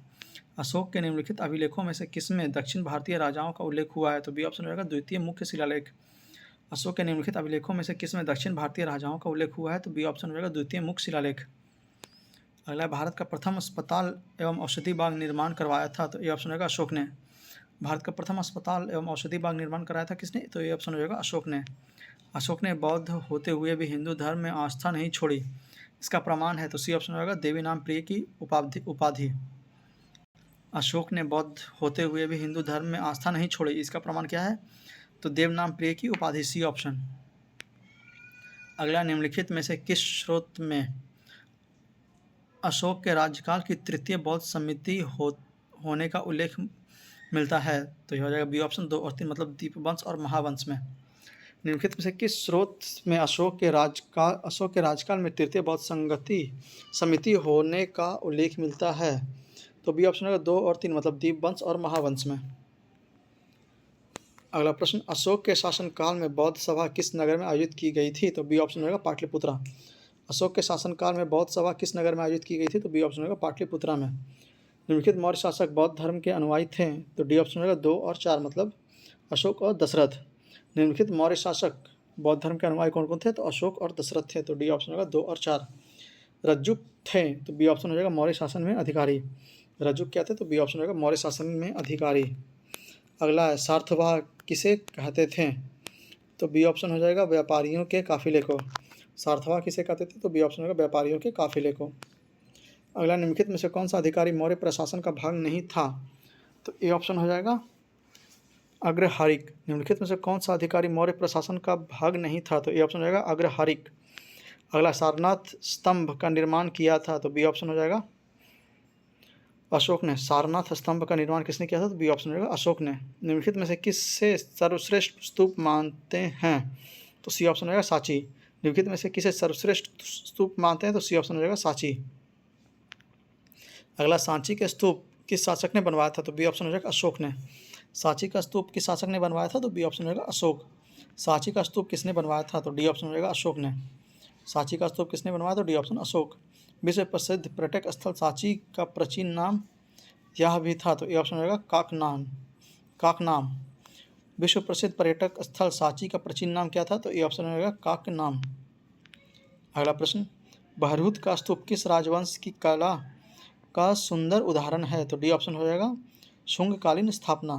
A: अशोक के निम्नलिखित अभिलेखों में से किसमें दक्षिण भारतीय राजाओं का उल्लेख हुआ है? तो बी ऑप्शन होगा द्वितीय मुख्य शिलालेख। अशोक के निम्नलिखित अभिलेखों में से किसमें दक्षिण भारतीय राजाओं का उल्लेख हुआ है? तो बी ऑप्शन होगा द्वितीय मुख्य शिलालेख। अगला, भारत का प्रथम अस्पताल एवं औषधि बाग निर्माण करवाया था? तो ये ऑप्शन होगा अशोक ने। भारत का प्रथम अस्पताल एवं औषधि बाग निर्माण कराया था किसने? तो ये ऑप्शन होगा अशोक ने। अशोक ने बौद्ध होते हुए भी हिंदू धर्म में आस्था नहीं छोड़ी, इसका प्रमाण है? तो सी ऑप्शन होगा देवी नाम प्रिय की उपाधि। अशोक ने बौद्ध होते हुए भी हिंदू धर्म में आस्था नहीं छोड़ी, इसका प्रमाण क्या है? तो देव नाम प्रिय की उपाधि, सी ऑप्शन। अगला, निम्नलिखित में से किस स्रोत में अशोक के राज्यकाल की तृतीय बौद्ध समिति होने का उल्लेख मिलता है? तो यह हो जाएगा बी ऑप्शन 2 और 3, मतलब दीपवंश और महावंश में। निम्नलिखित में से किस स्रोत में अशोक के राजकाल में तृतीय बौद्ध समिति होने का उल्लेख मिलता है? तो बी ऑप्शन होगा 2 और 3, मतलब दीपवंश और महावंश में। अगला प्रश्न, अशोक के शासनकाल में बौद्ध सभा किस नगर में आयोजित की गई थी? तो बी ऑप्शन होगा पाटलिपुत्रा। अशोक के शासनकाल में बौद्ध सभा किस नगर में आयोजित की गई थी? तो बी ऑप्शन होगा पाटलिपुत्रा में। निम्नलिखित मौर्य शासक बौद्ध धर्म के अनुयायी थे? तो डी ऑप्शन होगा 2 और 4, मतलब अशोक और दशरथ। निम्नलिखित मौर्य शासक बौद्ध धर्म के अनुयायी कौन कौन थे? तो अशोक और दशरथ थे। तो डी ऑप्शन होगा 2 और 4। रज्जुक थे? तो बी ऑप्शन हो जाएगा मौर्य शासन में अधिकारी। रज्जुक क्या थे? तो बी ऑप्शन होगा मौर्य शासन में अधिकारी। अगला है, सार्थवाह किसे कहते थे? तो बी ऑप्शन हो जाएगा व्यापारियों के काफिले को। सार्थवाह किसे कहते थे? तो बी ऑप्शन होगा व्यापारियों के काफिले को। अगला, निम्नलिखित में से कौन सा अधिकारी मौर्य प्रशासन का भाग नहीं था? तो ए ऑप्शन हो जाएगा अग्रहारिक। निम्नलिखित में से कौन सा अधिकारी मौर्य प्रशासन का भाग नहीं था? तो ए ऑप्शन हो जाएगा अग्रहारिक। अगला, सारनाथ स्तंभ का निर्माण किया था? तो बी ऑप्शन हो जाएगा अशोक ने। सारनाथ स्तंभ का निर्माण किसने किया था? तो बी ऑप्शन हो जाएगा अशोक ने। निम्नलिखित में से किससे सर्वश्रेष्ठ स्तूप मानते हैं? तो सी ऑप्शन हो जाएगा सांची। निम्नलिखित में से किसे सर्वश्रेष्ठ स्तूप मानते हैं? तो सी ऑप्शन हो जाएगा सांची। अगला, सांची के स्तूप किस शासक ने बनवाया था? तो बी ऑप्शन हो जाएगा अशोक ने। सांची का स्तूप किस शासक ने बनवाया था? तो बी ऑप्शन हो जाएगा अशोक। सांची का स्तूप किसने बनवाया था? तो डी ऑप्शन हो जाएगा अशोक ने। सांची का स्तूप किसने बनवाया? तो डी ऑप्शन अशोक। विश्व प्रसिद्ध पर्यटक स्थल सांची का प्राचीन नाम यह भी था? तो ए ऑप्शन हो जाएगा काकनाम। विश्व प्रसिद्ध पर्यटक स्थल सांची का प्राचीन नाम क्या था? तो ए ऑप्शन हो जाएगा काकनाम। अगला प्रश्न, बहरूत का स्तूप किस राजवंश की कला का सुंदर उदाहरण है? तो डी ऑप्शन हो जाएगा शुंगकालीन स्थापना।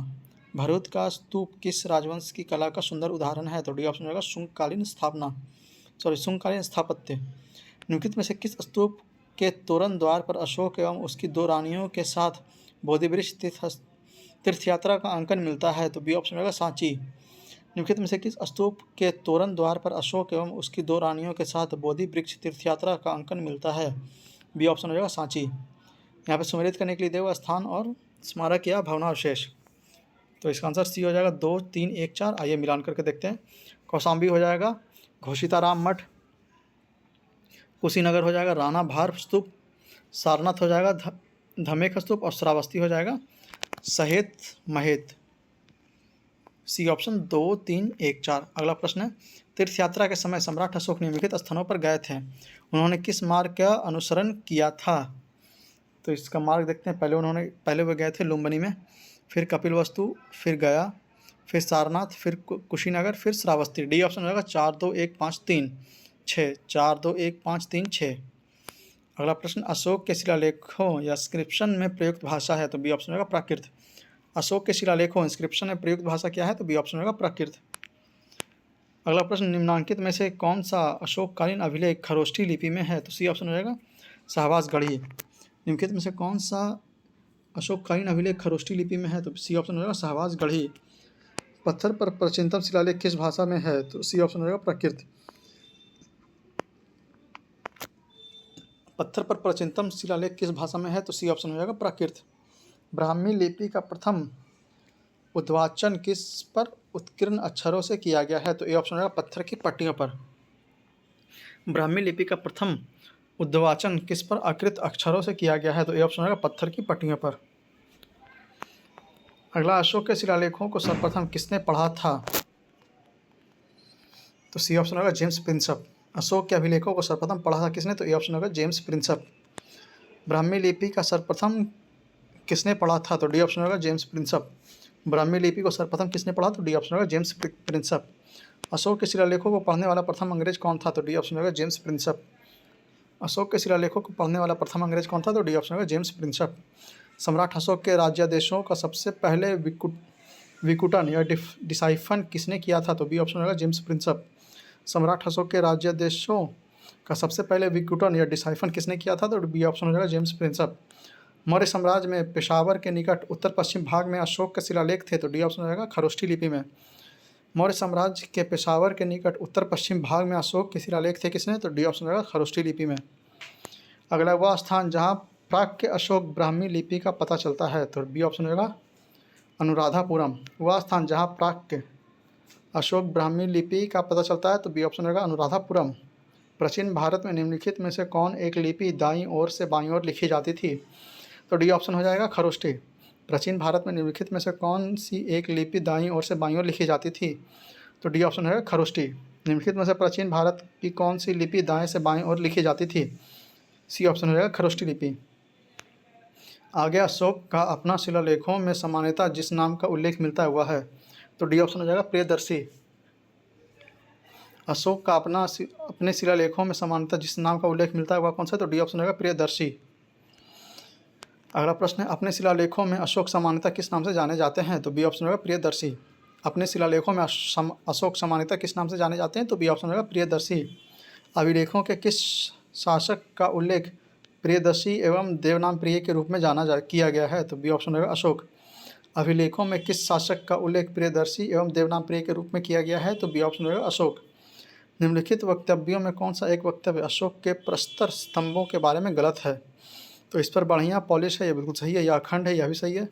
A: भरूच का स्तूप किस राजवंश की कला का सुंदर उदाहरण है? तो डी ऑप्शन होगा शुंगकालीन स्थापत्य। निम्नलिखित में से किस स्तूप के तोरण द्वार पर अशोक एवं उसकी 2 रानियों के साथ बोधिवृक्ष तीर्थयात्रा का अंकन मिलता है? तो बी ऑप्शन होगा सांची। निम्नलिखित में से किस स्तूप के तोरण द्वार पर अशोक एवं उसकी 2 रानियों के साथ बोधि वृक्ष तीर्थयात्रा का अंकन मिलता है? बी ऑप्शन हो जाएगा सांची। यहाँ पर सुमेलित करने के लिए देव स्थान और स्मारक या भवनावशेष। तो इसका आंसर सी हो जाएगा 2, 3, 1, 4। आइए मिलान करके देखते हैं। कौशाम्बी हो जाएगा घोषिताराम मठ, कुशीनगर हो जाएगा राणा भार स्तूप, सारनाथ हो जाएगा धमेख स्तूप और श्रावस्ती हो जाएगा सहेत महेत। C option 2, 3, 1, 4। अगला प्रश्न है, तीर्थ यात्रा के समय सम्राट अशोक निम्नलिखित स्थानों पर गए थे, उन्होंने किस मार्ग का अनुसरण किया था? तो इसका मार्ग देखते हैं। पहले वो गए थे लुम्बिनी में, फिर कपिलवस्तु, फिर गया, फिर सारनाथ, फिर कुशीनगर, फिर श्रावस्ती। डी ऑप्शन होगा 4, 2, 1, 5, 3, 6। 4, 2, 1, 5, 3, 6। अगला प्रश्न, अशोक के शिलालेखों या इंस्क्रिप्शन में प्रयुक्त भाषा है? तो बी ऑप्शन होगा प्राकृत। अशोक के शिलालेखों इंस्क्रिप्शन में प्रयुक्त भाषा क्या है? तो बी ऑप्शन होगा प्राकृत। अगला प्रश्न, निम्नांकित में से कौन सा अशोककालीन अभिलेख खरोष्ठी लिपि में है? तो सी ऑप्शन हो जाएगा शाहबाज गढ़ी। निम्नलिखित में से कौन सा अशोककालीन अभिलेख खरोष्ठी लिपि में है, तो सी ऑप्शन हो जाएगा शाहबाज गढ़ी। पत्थर पर प्राचीनतम शिलालेख किस भाषा में है, तो सी ऑप्शन हो जाएगा प्राकृत। पत्थर पर प्राचीनतम शिलालेख किस भाषा में है, तो सी ऑप्शन हो जाएगा प्राकृत। ब्राह्मी लिपि का प्रथम उद्वाचन किस पर उत्कीर्ण अक्षरों से किया गया है, तो ए ऑप्शन हो जाएगा पत्थर की पट्टियों पर। ब्राह्मी लिपि का प्रथम उद्वाचन किस पर अकृत अक्षरों से किया गया है, तो ए ऑप्शन हो जाएगा पत्थर की पट्टियों पर। अगला, अशोक के शिलालेखों को सर्वप्रथम किसने पढ़ा था, तो सी ऑप्शन होगा जेम्स प्रिंसप। अशोक के अभिलेखों को सर्वप्रथम पढ़ा था किसने, तो ए ऑप्शन होगा जेम्स प्रिंसप। ब्राह्मी लिपि का सर्वप्रथम किसने पढ़ा था, तो डी ऑप्शन होगा जेम्स प्रिंसप। ब्राह्मी लिपि को सर्वप्रथम किसने पढ़ा, तो डी ऑप्शन होगा जेम्स प्रिंसप। अशोक के शिलालेखों को पढ़ने वाला प्रथम अंग्रेज कौन था, तो डी ऑप्शन होगा जेम्स प्रिंसप। अशोक के शिलालेखों को पढ़ने वाला प्रथम अंग्रेज कौन था, तो डी ऑप्शन होगा जेम्स प्रिंसप। सम्राट अशोक के राज्यादेशों का सबसे पहले विकुटन या डिसाइफन किसने किया था, तो बी ऑप्शन होगा जेम्स प्रिंसप। सम्राट अशोक के राज्यादेशों का सबसे पहले विकुटन या डिसाइफन किसने किया था, तो बी ऑप्शन हो जाएगा जेम्स प्रिंसप। मौर्य साम्राज्य में पेशावर के निकट उत्तर पश्चिम भाग में अशोक के शिलालेख थे, तो डी ऑप्शन हो जाएगा खरोष्ठी लिपि में। मौर्य साम्राज्य के पेशावर के निकट उत्तर पश्चिम भाग में अशोक के शिलालेख थे किसने, तो डी ऑप्शन हो जाएगा खरोष्ठी लिपि में। अगला, वह स्थान जहाँ प्राक् अशोक ब्राह्मी लिपि का पता चलता है, तो बी ऑप्शन हो जाएगा अनुराधापुरम। वह स्थान जहाँ प्राक् अशोक ब्राह्मी लिपि का पता चलता है, तो बी ऑप्शन होगा अनुराधापुरम। प्राचीन भारत में निम्नलिखित में से कौन एक लिपि दाईं ओर से बाईं ओर लिखी जाती थी, तो डी ऑप्शन हो जाएगा खरोष्ठी। प्राचीन भारत में निम्नलिखित में से कौन सी एक लिपि दाईं ओर से बाईं ओर लिखी जाती थी, तो डी ऑप्शन है खरोष्ठी। निम्नलिखित में से प्राचीन भारत की कौन सी लिपि दाएं से बाईं ओर लिखी जाती थी, सी ऑप्शन हो जाएगा खरोष्ठी लिपि। आगे, अशोक का अपना शिलालेखों में सामान्यतः जिस नाम का उल्लेख मिलता है वह है, तो डी ऑप्शन हो जाएगा प्रियदर्शी। अशोक का अपने शिलालेखों में सामान्यतः जिस नाम का उल्लेख मिलता है वह कौन सा, तो डी ऑप्शन होगा प्रियदर्शी। अगला प्रश्न है, अपने शिलालेखों में अशोक सामान्यतः किस नाम से जाने जाते हैं, तो बी ऑप्शन होगा प्रियदर्शी। अपने शिलालेखों में अशोक सामान्यतः किस नाम से जाने जाते हैं, तो बी ऑप्शन होगा प्रियदर्शी। अभिलेखों के किस शासक का उल्लेख प्रियदर्शी एवं देवनाम प्रिय के रूप में किया गया है, तो बी ऑप्शन होगा अशोक। अभिलेखों में किस शासक का उल्लेख प्रियदर्शी एवं देवनाम प्रिय के रूप में किया गया है, तो बी ऑप्शन होगा अशोक। निम्नलिखित वक्तव्यों में कौन सा एक वक्तव्य अशोक के प्रस्तर स्तंभों के बारे में गलत है, तो इस पर बढ़िया पॉलिश है, यह बिल्कुल सही है। यह अखंड है, यह भी सही है।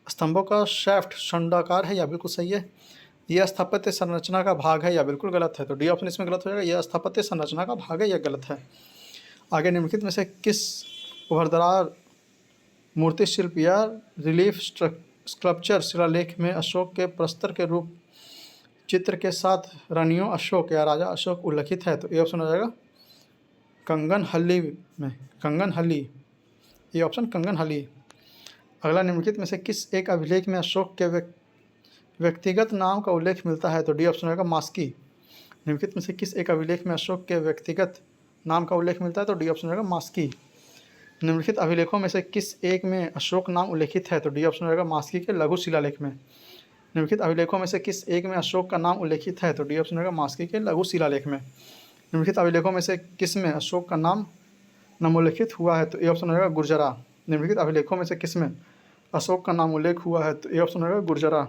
A: स्तंभों का शैफ्ट शंडाकार है, यह बिल्कुल सही है। यह स्थापत्य संरचना का भाग है, यह बिल्कुल गलत है, तो डी ऑप्शन इसमें गलत हो जाएगा। यह स्थापत्य संरचना का भाग है, यह गलत है। आगे, निम्नलिखित में से किस उभरदरार मूर्ति शिल्प या रिलीफ स्कल्पचर शिलालेख में अशोक के प्रस्तर के रूप चित्र के साथ रानियों अशोक या राजा अशोक उल्लिखित है, तो ए ऑप्शन हो जाएगा कंगनहल्ली में, कंगनहल्ली, ये ऑप्शन कंगनहल्ली। अगला, निम्नलिखित में से किस एक अभिलेख में अशोक के व्यक्तिगत नाम का उल्लेख मिलता है, तो डी ऑप्शन होगा मास्की। निम्नलिखित में से किस एक अभिलेख में अशोक के व्यक्तिगत नाम का उल्लेख मिलता है, तो डी ऑप्शन होगा मास्की। निम्नलिखित अभिलेखों में से किस एक में अशोक नाम उल्लेखित है, तो डी ऑप्शन होगा मास्की के लघु शिलालेख में। निम्नलिखित अभिलेखों में से किस एक में अशोक का नाम उल्लेखित है, तो डी ऑप्शन होगा मास्की के लघु शिलालेख में। निम्नलिखित अभिलेखों में से किस में अशोक का नाम नामोल्लेखित हुआ है, तो ए ऑप्शन होगा गुर्जरा। निम्नलिखित अभिलेखों में से किस में अशोक का नाम उल्लेख हुआ है, तो ए ऑप्शन होगा गुर्जरा।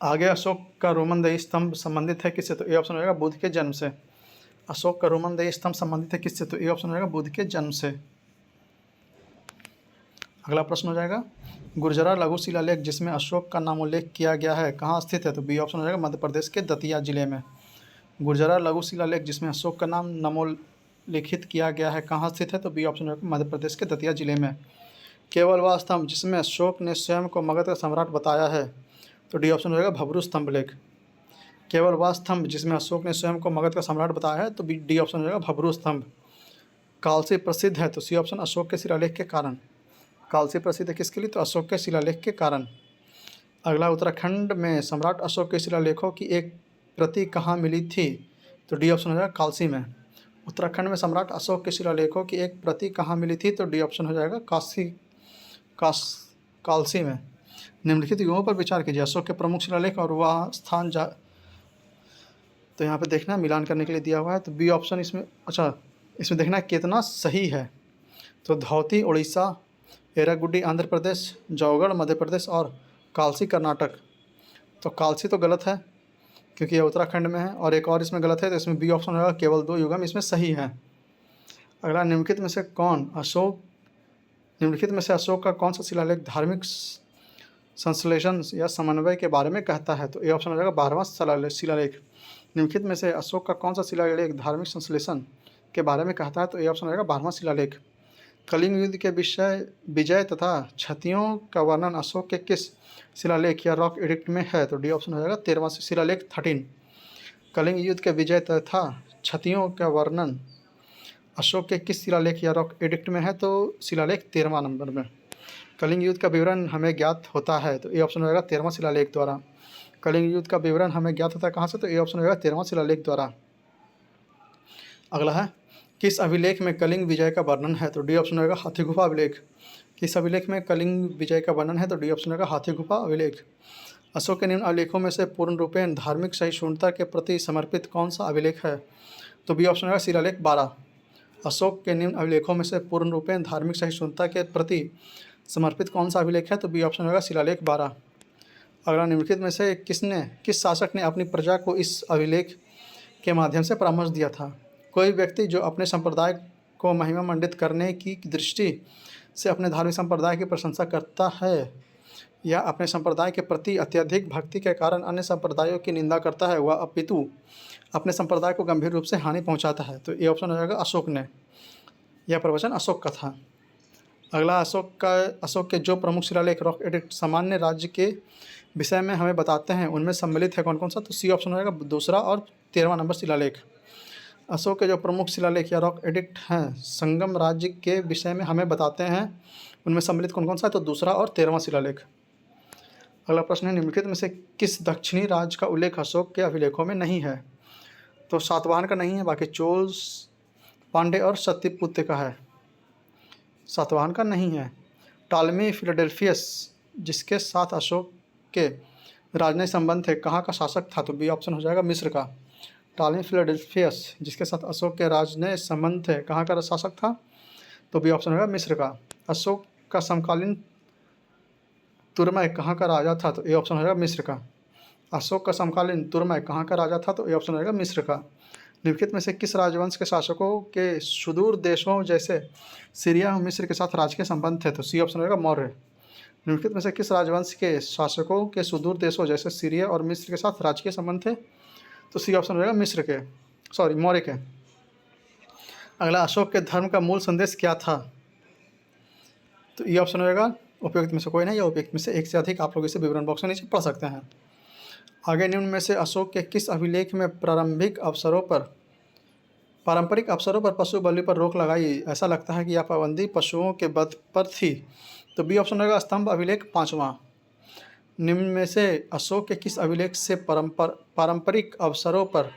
A: आगे, अशोक का रोमनदेही स्तंभ संबंधित है किससे, तो ए ऑप्शन होगा बुद्ध के जन्म से। अशोक का रोमनदेही स्तंभ संबंधित है किससे, तो ए ऑप्शन होगा बुद्ध के जन्म से। अगला प्रश्न हो जाएगा, गुर्जरा लघु शिलालेख जिसमें अशोक का नाम उल्लेख किया गया है कहाँ स्थित है, तो बी ऑप्शन हो जाएगा मध्य प्रदेश के दतिया जिले में। गुर्जरा लघु शिलालेख जिसमें अशोक का नाम नामोल्लिखित किया गया है कहाँ स्थित है, तो बी ऑप्शन होगा मध्य प्रदेश के दतिया जिले में। केवल वह स्तंभ जिसमें अशोक ने स्वयं को मगध का सम्राट बताया है, तो डी ऑप्शन होगा भब्रू स्तंभ लेख। केवल वह स्तंभ जिसमें अशोक ने स्वयं को मगध का सम्राट बताया है, तो डी ऑप्शन होगा भब्रू स्तंभ। कालसी प्रसिद्ध है, तो सी ऑप्शन अशोक के शिलालेख के कारण। कालसी प्रसिद्ध है किसके लिए, तो अशोक के शिलालेख के कारण। अगला, उत्तराखंड में सम्राट अशोक के शिलालेखों की एक प्रति कहाँ मिली थी, तो डी ऑप्शन हो जाएगा कालसी में। उत्तराखंड में सम्राट अशोक के शिलालेखों की एक प्रति कहाँ मिली थी, तो डी ऑप्शन हो जाएगा कालसी में। निम्नलिखित युगों पर विचार कीजिए, अशोक के प्रमुख शिलालेख और वह स्थान तो यहाँ पे देखना मिलान करने के लिए दिया हुआ है, तो बी ऑप्शन इसमें, अच्छा इसमें देखना कितना सही है। तो धौती उड़ीसा, एरागुड्डी आंध्र प्रदेश, जौगढ़ मध्य प्रदेश और कालसी कर्नाटक। तो कालसी तो गलत है क्योंकि ये उत्तराखंड में है, और एक और इसमें गलत है, तो इसमें बी ऑप्शन होगा, केवल 2 युगम इसमें सही है। अगला, निम्नलिखित में से अशोक का कौन सा शिलालेख धार्मिक संश्लेषण या समन्वय के बारे में कहता है? तो ए ऑप्शन हो जाएगा 12वां शिलालेख। निम्नलिखित में से अशोक का कौन सा शिलालेख धार्मिक संश्लेषण के बारे में कहता है? तो ए ऑप्शन हो जाएगा 12वां शिलालेख। कलिंग युद्ध के विजय तथा क्षतियों का वर्णन अशोक के किस शिलालेख या रॉक एडिक्ट में है? तो डी ऑप्शन हो जाएगा 13वां शिलालेख 13। कलिंग युद्ध के विजय तथा क्षतियों का वर्णन अशोक के किस शिलालेख या रॉक एडिक्ट में है? तो शिलालेख 13वां नंबर में। कलिंग युद्ध का विवरण हमें ज्ञात होता है, तो ए ऑप्शन हो जाएगा 13वां शिलालेख द्वारा। कलिंग युद्ध का विवरण हमें ज्ञात होता है कहाँ से? तो ए ऑप्शन हो जाएगा 13वां शिलालेख द्वारा। अगला है, किस अभिलेख में कलिंग विजय का वर्णन है? तो डी ऑप्शन होगा हाथी गुफा अभिलेख। किस अभिलेख में कलिंग विजय का वर्णन है? तो डी ऑप्शन होगा हाथी गुफा अभिलेख। अशोक के निम्न अभिलेखों में से पूर्ण रूपेण धार्मिक सहिष्णुता के प्रति समर्पित कौन सा अभिलेख है? तो बी ऑप्शन होगा शिलालेख 12। अशोक के निम्न अभिलेखों में से पूर्ण रूपेण धार्मिक सहिष्णुता के प्रति समर्पित कौन सा अभिलेख है? तो बी ऑप्शन होगा शिलालेख 12। अगला, निम्नलिखित में से किस शासक ने अपनी प्रजा को इस अभिलेख के माध्यम से परामर्श दिया था? कोई व्यक्ति जो अपने संप्रदाय को महिमा मंडित करने की दृष्टि से अपने धार्मिक संप्रदाय की प्रशंसा करता है या अपने संप्रदाय के प्रति अत्यधिक भक्ति के कारण अन्य संप्रदायों की निंदा करता है, वह अपितु अपने संप्रदाय को गंभीर रूप से हानि पहुंचाता है? तो ये ऑप्शन हो जाएगा अशोक ने। यह प्रवचन अशोक का था। अगला, अशोक के जो प्रमुख शिलालेख रॉक एडिक्ट सामान्य राज्य के विषय में हमें बताते हैं उनमें सम्मिलित है कौन कौन सा? तो सी ऑप्शन हो जाएगा दूसरा और 13वां नंबर शिलालेख। अशोक के जो प्रमुख शिलालेख या रॉक एडिक्ट हैं संगम राज्य के विषय में हमें बताते हैं उनमें सम्मिलित कौन कौन सा है? तो दूसरा और 13वां शिलालेख। अगला प्रश्न है, निम्नलिखित में से किस दक्षिणी राज्य का उल्लेख अशोक के अभिलेखों में नहीं है? तो सातवाहन का नहीं है, बाकी चोल, पांडे और सत्यपुत्र का है। सातवाहन का नहीं है। टालमी फिलाडेल्फियस जिसके साथ अशोक के राजनयिक संबंध थे कहाँ का शासक था? तो बी ऑप्शन हो जाएगा मिस्र का। टालमी फिलाडेल्फियस जिसके साथ अशोक के राजनयिक संबंध थे कहाँ का शासक था? तो बी ऑप्शन होगा मिस्र का। अशोक का समकालीन तुरमय कहाँ का राजा था? तो ए ऑप्शन हो जाएगा मिस्र का। अशोक का समकालीन तुरमय कहाँ का राजा था? तो ए ऑप्शन हो जाएगा मिस्र का। निम्नलिखित में से किस राजवंश के शासकों के सुदूर देशों जैसे सीरिया और मिस्र के साथ राजकीय संबंध थे? तो सी ऑप्शन होगा मौर्य। निम्नलिखित में से किस राजवंश के शासकों के सुदूर देशों जैसे सीरिया और मिस्र के साथ राजकीय संबंध थे? तो सी ऑप्शन होगा मौर्य के। अगला, अशोक के धर्म का मूल संदेश क्या था? तो ये ऑप्शन होगा उपयुक्त में से कोई नहीं, या उपयुक्त में से एक से अधिक। आप लोग इसे विवरण बॉक्स में नीचे पढ़ सकते हैं। आगे, निम्न में से अशोक के किस अभिलेख में पारंपरिक अवसरों पर पशु बलि पर रोक लगाई? ऐसा लगता है कि यह पाबंदी पशुओं के वध पर थी। तो बी ऑप्शन होगा स्तंभ अभिलेख 5वां। निम्न में से अशोक के किस अभिलेख से पारंपरिक अवसरों पर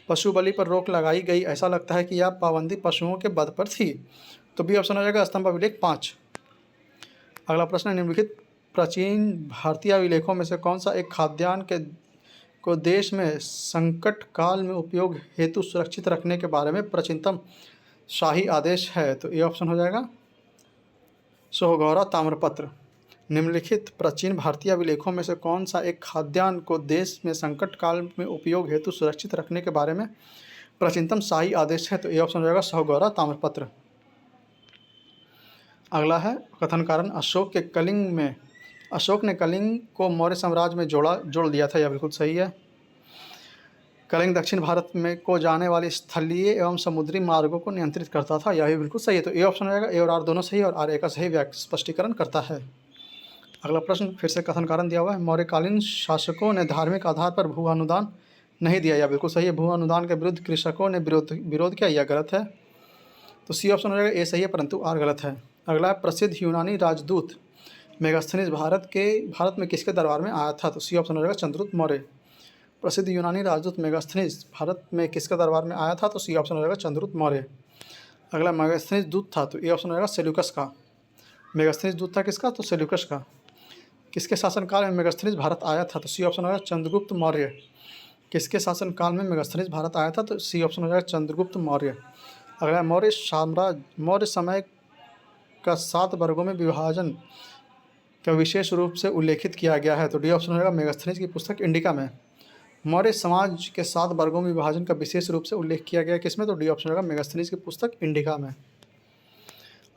A: पशु बलि पर रोक लगाई गई? ऐसा लगता है कि यह पाबंदी पशुओं के वध पर थी। तो बी ऑप्शन हो जाएगा स्तंभ अभिलेख 5। अगला प्रश्न है, निम्नलिखित प्राचीन भारतीय अभिलेखों में से कौन सा एक खाद्यान्न को देश में संकट काल में उपयोग हेतु सुरक्षित रखने के बारे में प्राचीनतम शाही आदेश है? तो ये ऑप्शन हो जाएगा सोहगौरा ताम्रपत्र। निम्नलिखित प्राचीन भारतीय अभिलेखों में से कौन सा एक खाद्यान्न को देश में संकट काल में उपयोग हेतु सुरक्षित रखने के बारे में प्राचीनतम शाही आदेश है? तो ये ऑप्शन हो जाएगा सोहगौरा ताम्रपत्र। अगला है, कथन कारण अशोक ने कलिंग को मौर्य साम्राज्य में जोड़ दिया था। यह बिल्कुल सही है। कलिंग दक्षिण भारत में को जाने वाली स्थलीय एवं समुद्री मार्गों को नियंत्रित करता था। यह भी बिल्कुल सही है। तो ए ऑप्शन हो जाएगा। ए और आर दोनों सही, और आर ए का सही स्पष्टीकरण करता है। अगला प्रश्न फिर से कथन कारण दिया हुआ है, मौर्यकालीन शासकों ने धार्मिक आधार पर भू अनुदान नहीं दिया। यह बिल्कुल सही है। भू अनुदान के विरुद्ध कृषकों ने विरोध किया। यह गलत है। तो सी ऑप्शन हो जाएगा ए सही है, परंतु आर गलत है। अगला, प्रसिद्ध यूनानी राजदूत मेगास्थनीज भारत में किसके दरबार में आया था? तो सी ऑप्शन हो जाएगा चंद्रगुप्त मौर्य। प्रसिद्ध यूनानी राजदूत मेगास्थनीज भारत में किसके दरबार में आया था? तो सी ऑप्शन हो जाएगा चंद्रगुप्त मौर्य। अगला, मेगास्थनीज दूत था। तो ए ऑप्शन हो जाएगा सेल्यूकस का। मेगास्थनीज दूत था किसका? तो सेल्यूकस का। किसके शासनकाल में मेगास्थनीज भारत आया था? तो सी ऑप्शन हो जाएगा चंद्रगुप्त मौर्य। किसके शासनकाल में मेगास्थनीज भारत आया था? तो सी ऑप्शन हो जाएगा चंद्रगुप्त मौर्य। अगला, मौर्य समय का 7 वर्गों में विभाजन का विशेष रूप से उल्लेखित किया गया है? तो डी ऑप्शन हो जाएगा मेगास्थनीज की पुस्तक इंडिका में। मौर्य समाज के 7 वर्गों में विभाजन का विशेष रूप से उल्लेख किया गया किसमें? तो डी ऑप्शन होगा मेगास्थनीज की पुस्तक इंडिका में।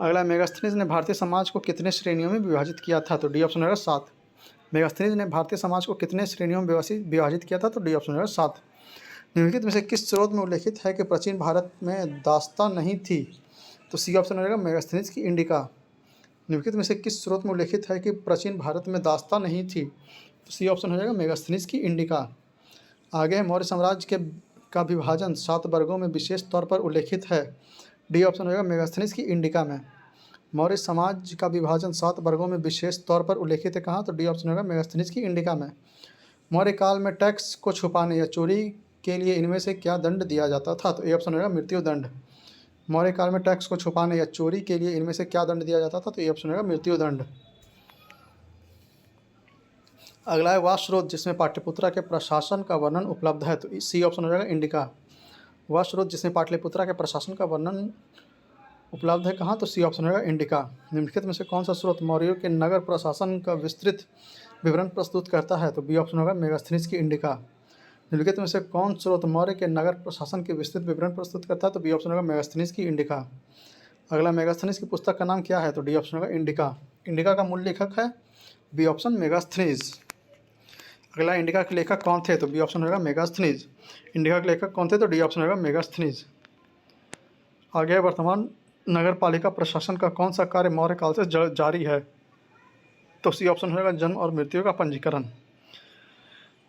A: अगला, मेगास्थनीज ने भारतीय समाज को कितने श्रेणियों में विभाजित किया था? तो डी ऑप्शन होगा 7। मेगास्थनीज ने भारतीय समाज को कितने श्रेणियों में विभाजित किया था? तो डी ऑप्शन होगा 7। निम्नलिखित में से किस स्रोत में उल्लेखित है कि प्राचीन भारत में दास्तां नहीं थी? तो सी ऑप्शन होगा मेगास्थनीज की इंडिका। निम्नलिखित में से किस स्रोत में उल्लेखित है कि प्राचीन भारत में दास्तां नहीं थी? तो सी ऑप्शन हो जाएगा मेगास्थनीज की इंडिका। आगे है, मौर्य साम्राज्य का विभाजन 7 वर्गों में विशेष तौर पर उल्लेखित है? डी ऑप्शन होगा मेगास्थनीज की इंडिका में। मौर्य समाज का विभाजन 7 वर्गों में विशेष तौर पर उल्लेखित है कहाँ? तो डी ऑप्शन होगा मेगास्थनीज की इंडिका में। मौर्य काल में टैक्स को छुपाने या चोरी के लिए इनमें से क्या दंड दिया जाता था? तो ए ऑप्शन होगा मृत्यु दंड। मौर्य काल में टैक्स को छुपाने या चोरी के लिए इनमें से क्या दंड दिया जाता था? तो ए ऑप्शन होगा मृत्यु दंड। अगला है, वह स्रोत जिसमें पाटलिपुत्रा के प्रशासन का वर्णन उपलब्ध है? तो सी ऑप्शन हो जाएगा इंडिका। वह स्रोत जिसमें पाटलिपुत्रा के प्रशासन का वर्णन उपलब्ध है कहाँ? तो सी ऑप्शन होगा इंडिका। निम्नलिखित में से कौन सा स्रोत मौर्यों के नगर प्रशासन का विस्तृत विवरण प्रस्तुत करता है? तो बी ऑप्शन होगा मेगास्थनीज की इंडिका। निम्नलिखित में से कौन स्रोत मौर्य के नगर प्रशासन के विस्तृत विवरण प्रस्तुत करता है? तो बी ऑप्शन होगा मेगास्थनीज की इंडिका। अगला, मेगास्थनीज की पुस्तक का नाम क्या है? तो डी ऑप्शन होगा इंडिका। इंडिका का मूल लेखक है बी ऑप्शन मेगास्थनीज। अगला, इंडिका के लेखक कौन थे? तो बी ऑप्शन होगा मेगास्थनीज। इंडिका के लेखक कौन थे? तो डी ऑप्शन होगा मेगास्थनीज। आगे, वर्तमान नगर पालिका प्रशासन का कौन सा कार्य मौर्य काल से जारी है? तो सी ऑप्शन होगा जन्म और मृत्यु का पंजीकरण।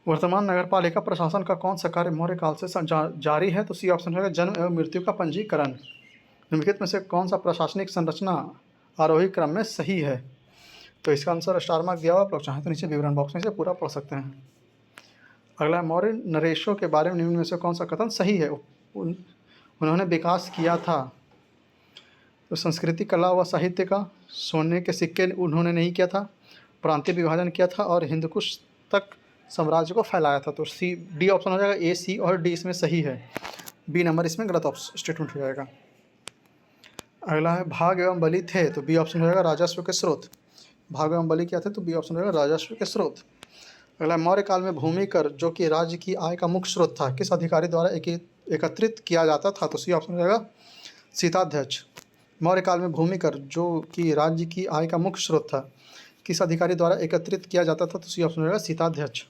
A: वर्तमान नगर पालिका प्रशासन का कौन सा कार्य मौर्य काल से जारी है? तो सी ऑप्शन होगा जन्म एवं मृत्यु का पंजीकरण। निम्नलिखित में से कौन सा प्रशासनिक संरचना आरोही क्रम में सही है? तो इसका आंसर स्टार मार्क दिया हुआ, आप लोग चाहें तो नीचे विवरण बॉक्स में से पूरा पढ़ सकते हैं। अगला, मौर्य नरेशों के बारे में निम्न में से कौन सा कथन सही है? उन्होंने विकास किया था। तो संस्कृति, कला व साहित्य का, सोने के सिक्के उन्होंने नहीं किया था, प्रांतीय विभाजन किया था और हिंदकुश तक साम्राज्य को फैलाया था। तो सी डी ऑप्शन हो जाएगा। ए, सी और डी इसमें सही है, बी नंबर इसमें गलत स्टेटमेंट हो जाएगा। अगला है, भाग एवं बलि थे? तो बी ऑप्शन हो जाएगा राजस्व के स्रोत। भाग एवं बलि क्या थे? तो बी ऑप्शन हो जाएगा राजस्व के स्रोत। अगला, मौर्य काल में भूमि कर जो कि राज्य की आय का मुख्य स्रोत था किस अधिकारी द्वारा एकत्रित किया जाता था? तो सी ऑप्शन हो जाएगा सीताध्यक्ष। मौर्य काल में भूमि कर जो कि राज्य की आय का मुख्य स्रोत था किस अधिकारी द्वारा एकत्रित किया जाता था? तो सी ऑप्शन हो जाएगा सीताध्यक्ष।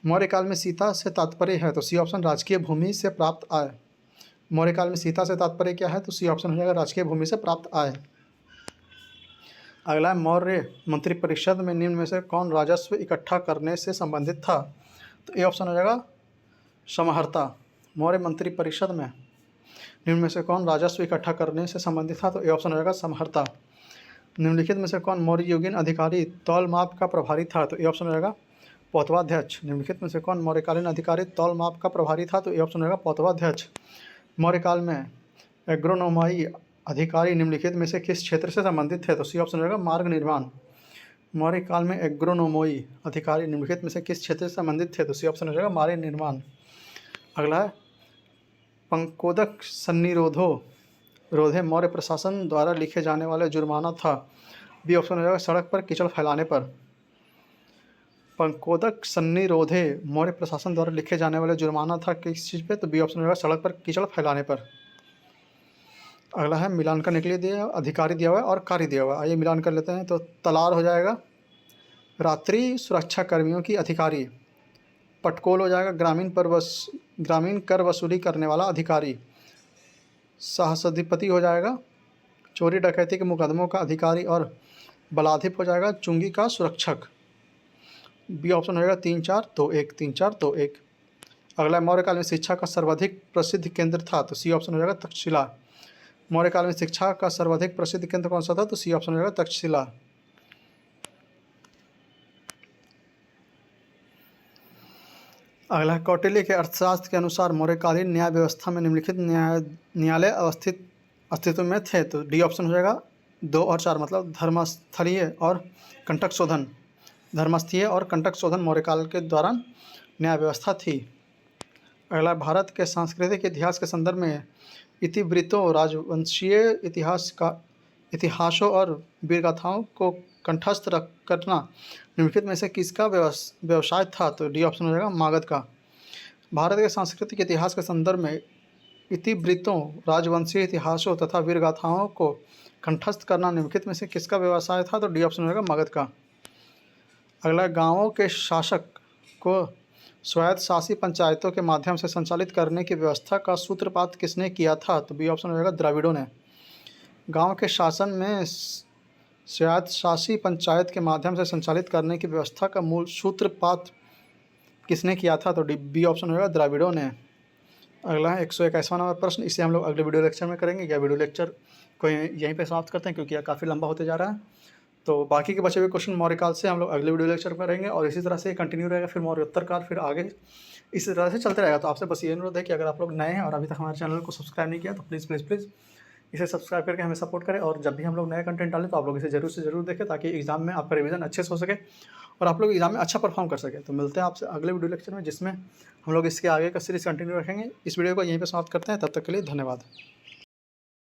A: मौर्य काल में सीता से तात्पर्य है? तो सी ऑप्शन राजकीय भूमि से प्राप्त आय। मौर्य काल में सीता से तात्पर्य क्या है? तो सी ऑप्शन हो जाएगा राजकीय भूमि से प्राप्त आय। अगला, मौर्य मंत्रिपरिषद में निम्न में से कौन राजस्व इकट्ठा करने से संबंधित था? तो ए ऑप्शन हो जाएगा समहर्ता। मौर्य मंत्रिपरिषद में निम्न में से कौन राजस्व इकट्ठा करने से संबंधित था? तो ए ऑप्शन हो जाएगा समहर्ता। निम्नलिखित में से कौन मौर्य युगीन अधिकारी तौल माप का प्रभारी था? तो ए ऑप्शन हो जाएगा पौतवाध्यक्ष। निम्नलिखित में से कौन मौर्यकालीन अधिकारी तौल माप का प्रभारी था? तो ए ऑप्शन हो जाएगा पौतवाध्यक्ष। मौर्य काल में एग्रोनोमाई अधिकारी निम्नलिखित में से किस क्षेत्र से संबंधित थे? तो सी ऑप्शन हो जाएगा मार्ग निर्माण। मौर्य काल में एग्रोनोमोई अधिकारी निम्नलिखित में से किस क्षेत्र से संबंधित थे? तो सी ऑप्शन हो जाएगा मार्ग निर्माण। अगला है, पंकोदक रोधे मौर्य प्रशासन द्वारा लिखे जाने वाले जुर्माना था? बी ऑप्शन हो जाएगा सड़क पर कीचड़ फैलाने पर। पंकोदक सन्निरोधे मौर्य प्रशासन द्वारा लिखे जाने वाले जुर्माना था किस चीज़ पे? तो बी ऑप्शन हो जाएगा सड़क पर कीचड़ फैलाने पर। अगला है, मिलान करने के लिए दिया अधिकारी दिया हुआ है और कार्य दिया हुआ है। आइए मिलान कर लेते हैं। तो तलार हो जाएगा रात्रि सुरक्षा कर्मियों की अधिकारी। पटकोल हो जाएगा ग्रामीण कर वसूली करने वाला अधिकारी। सहस्राधिपति हो जाएगा चोरी डकैती के मुकदमों का अधिकारी और बलाधिप हो जाएगा चुंगी का सुरक्षक। बी ऑप्शन हो जाएगा 3 4 2 1 3 4 2 1। अगला, मौर्य काल में शिक्षा का सर्वाधिक प्रसिद्ध केंद्र था? तो सी ऑप्शन हो जाएगा तक्षशिला। मौर्य काल में शिक्षा का सर्वाधिक प्रसिद्ध केंद्र कौन सा था? तो सी ऑप्शन हो जाएगा तक्षशिला। अगला, कौटिल्य के अर्थशास्त्र के अनुसार मौर्यकालीन न्याय व्यवस्था में निम्नलिखित न्यायालय अस्तित्व में थे? तो डी ऑप्शन हो जाएगा 2 और 4, मतलब धर्मस्थलीय और कंटक शोधन। धर्मस्थलीय और कंटक शोधन मौर्यकाल के दौरान न्याय व्यवस्था थी। अगला, भारत के सांस्कृतिक इतिहास के संदर्भ में इतिवृत्तों राजवंशीय इतिहासों और वीरगाथाओं को कंठस्थ रख करना निम्नलिखित में से किसका व्यवसाय था? तो डी ऑप्शन हो जाएगा मागध का। भारत के सांस्कृतिक इतिहास के संदर्भ में इतिवृत्तों, राजवंशीय इतिहासों तथा वीरगाथाओं को कंठस्थ करना निम्नलिखित में से किसका व्यवसाय था? तो डी ऑप्शन हो जाएगा मगध का। अगला, गांवों के शासक को स्वायत्त शासी पंचायतों के माध्यम से संचालित करने की व्यवस्था का सूत्रपात किसने किया था? तो बी ऑप्शन हो जाएगा द्रविड़ों ने। गांव के शासन में स्वायत्त शासी पंचायत के माध्यम से संचालित करने की व्यवस्था का मूल सूत्रपात किसने किया था? तो बी ऑप्शन हो जाएगा द्रविड़ों ने। अगला है 121वां नंबर प्रश्न, इसे हम लोग अगले वीडियो लेक्चर में करेंगे। या वीडियो लेक्चर को यहीं पे समाप्त करते हैं क्योंकि यह काफ़ी लंबा होते जा रहा है। तो बाकी के बचे हुए क्वेश्चन मौर्य काल से हम लोग अगले वीडियो लेक्चर में करेंगे और इसी तरह से कंटिन्यू रहेगा, फिर मौर्योत्तर काल, फिर आगे इसी तरह से चलते रहेगा। तो आपसे बस ये अनुरोध है कि अगर आप लोग नए हैं और अभी तक हमारे चैनल को सब्सक्राइब नहीं किया तो प्लीज़ प्लीज़ प्लीज़ इसे सब्सक्राइब करके हमें सपोर्ट करें, और जब भी हम लोग नया कंटेंट डालें तो आप लोग इसे जरूर से जरूर देखें ताकि एग्जाम में आपका रिवीजन अच्छे से हो सके और आप लोग एग्जाम में अच्छा परफॉर्म कर सकें। तो मिलते हैं आपसे अगले वीडियो लेक्चर में, जिसमें हम लोग इसके आगे का सीरीज कंटिन्यू रखेंगे। इस वीडियो को यहीं पर समाप्त करते हैं, तब तक के लिए धन्यवाद।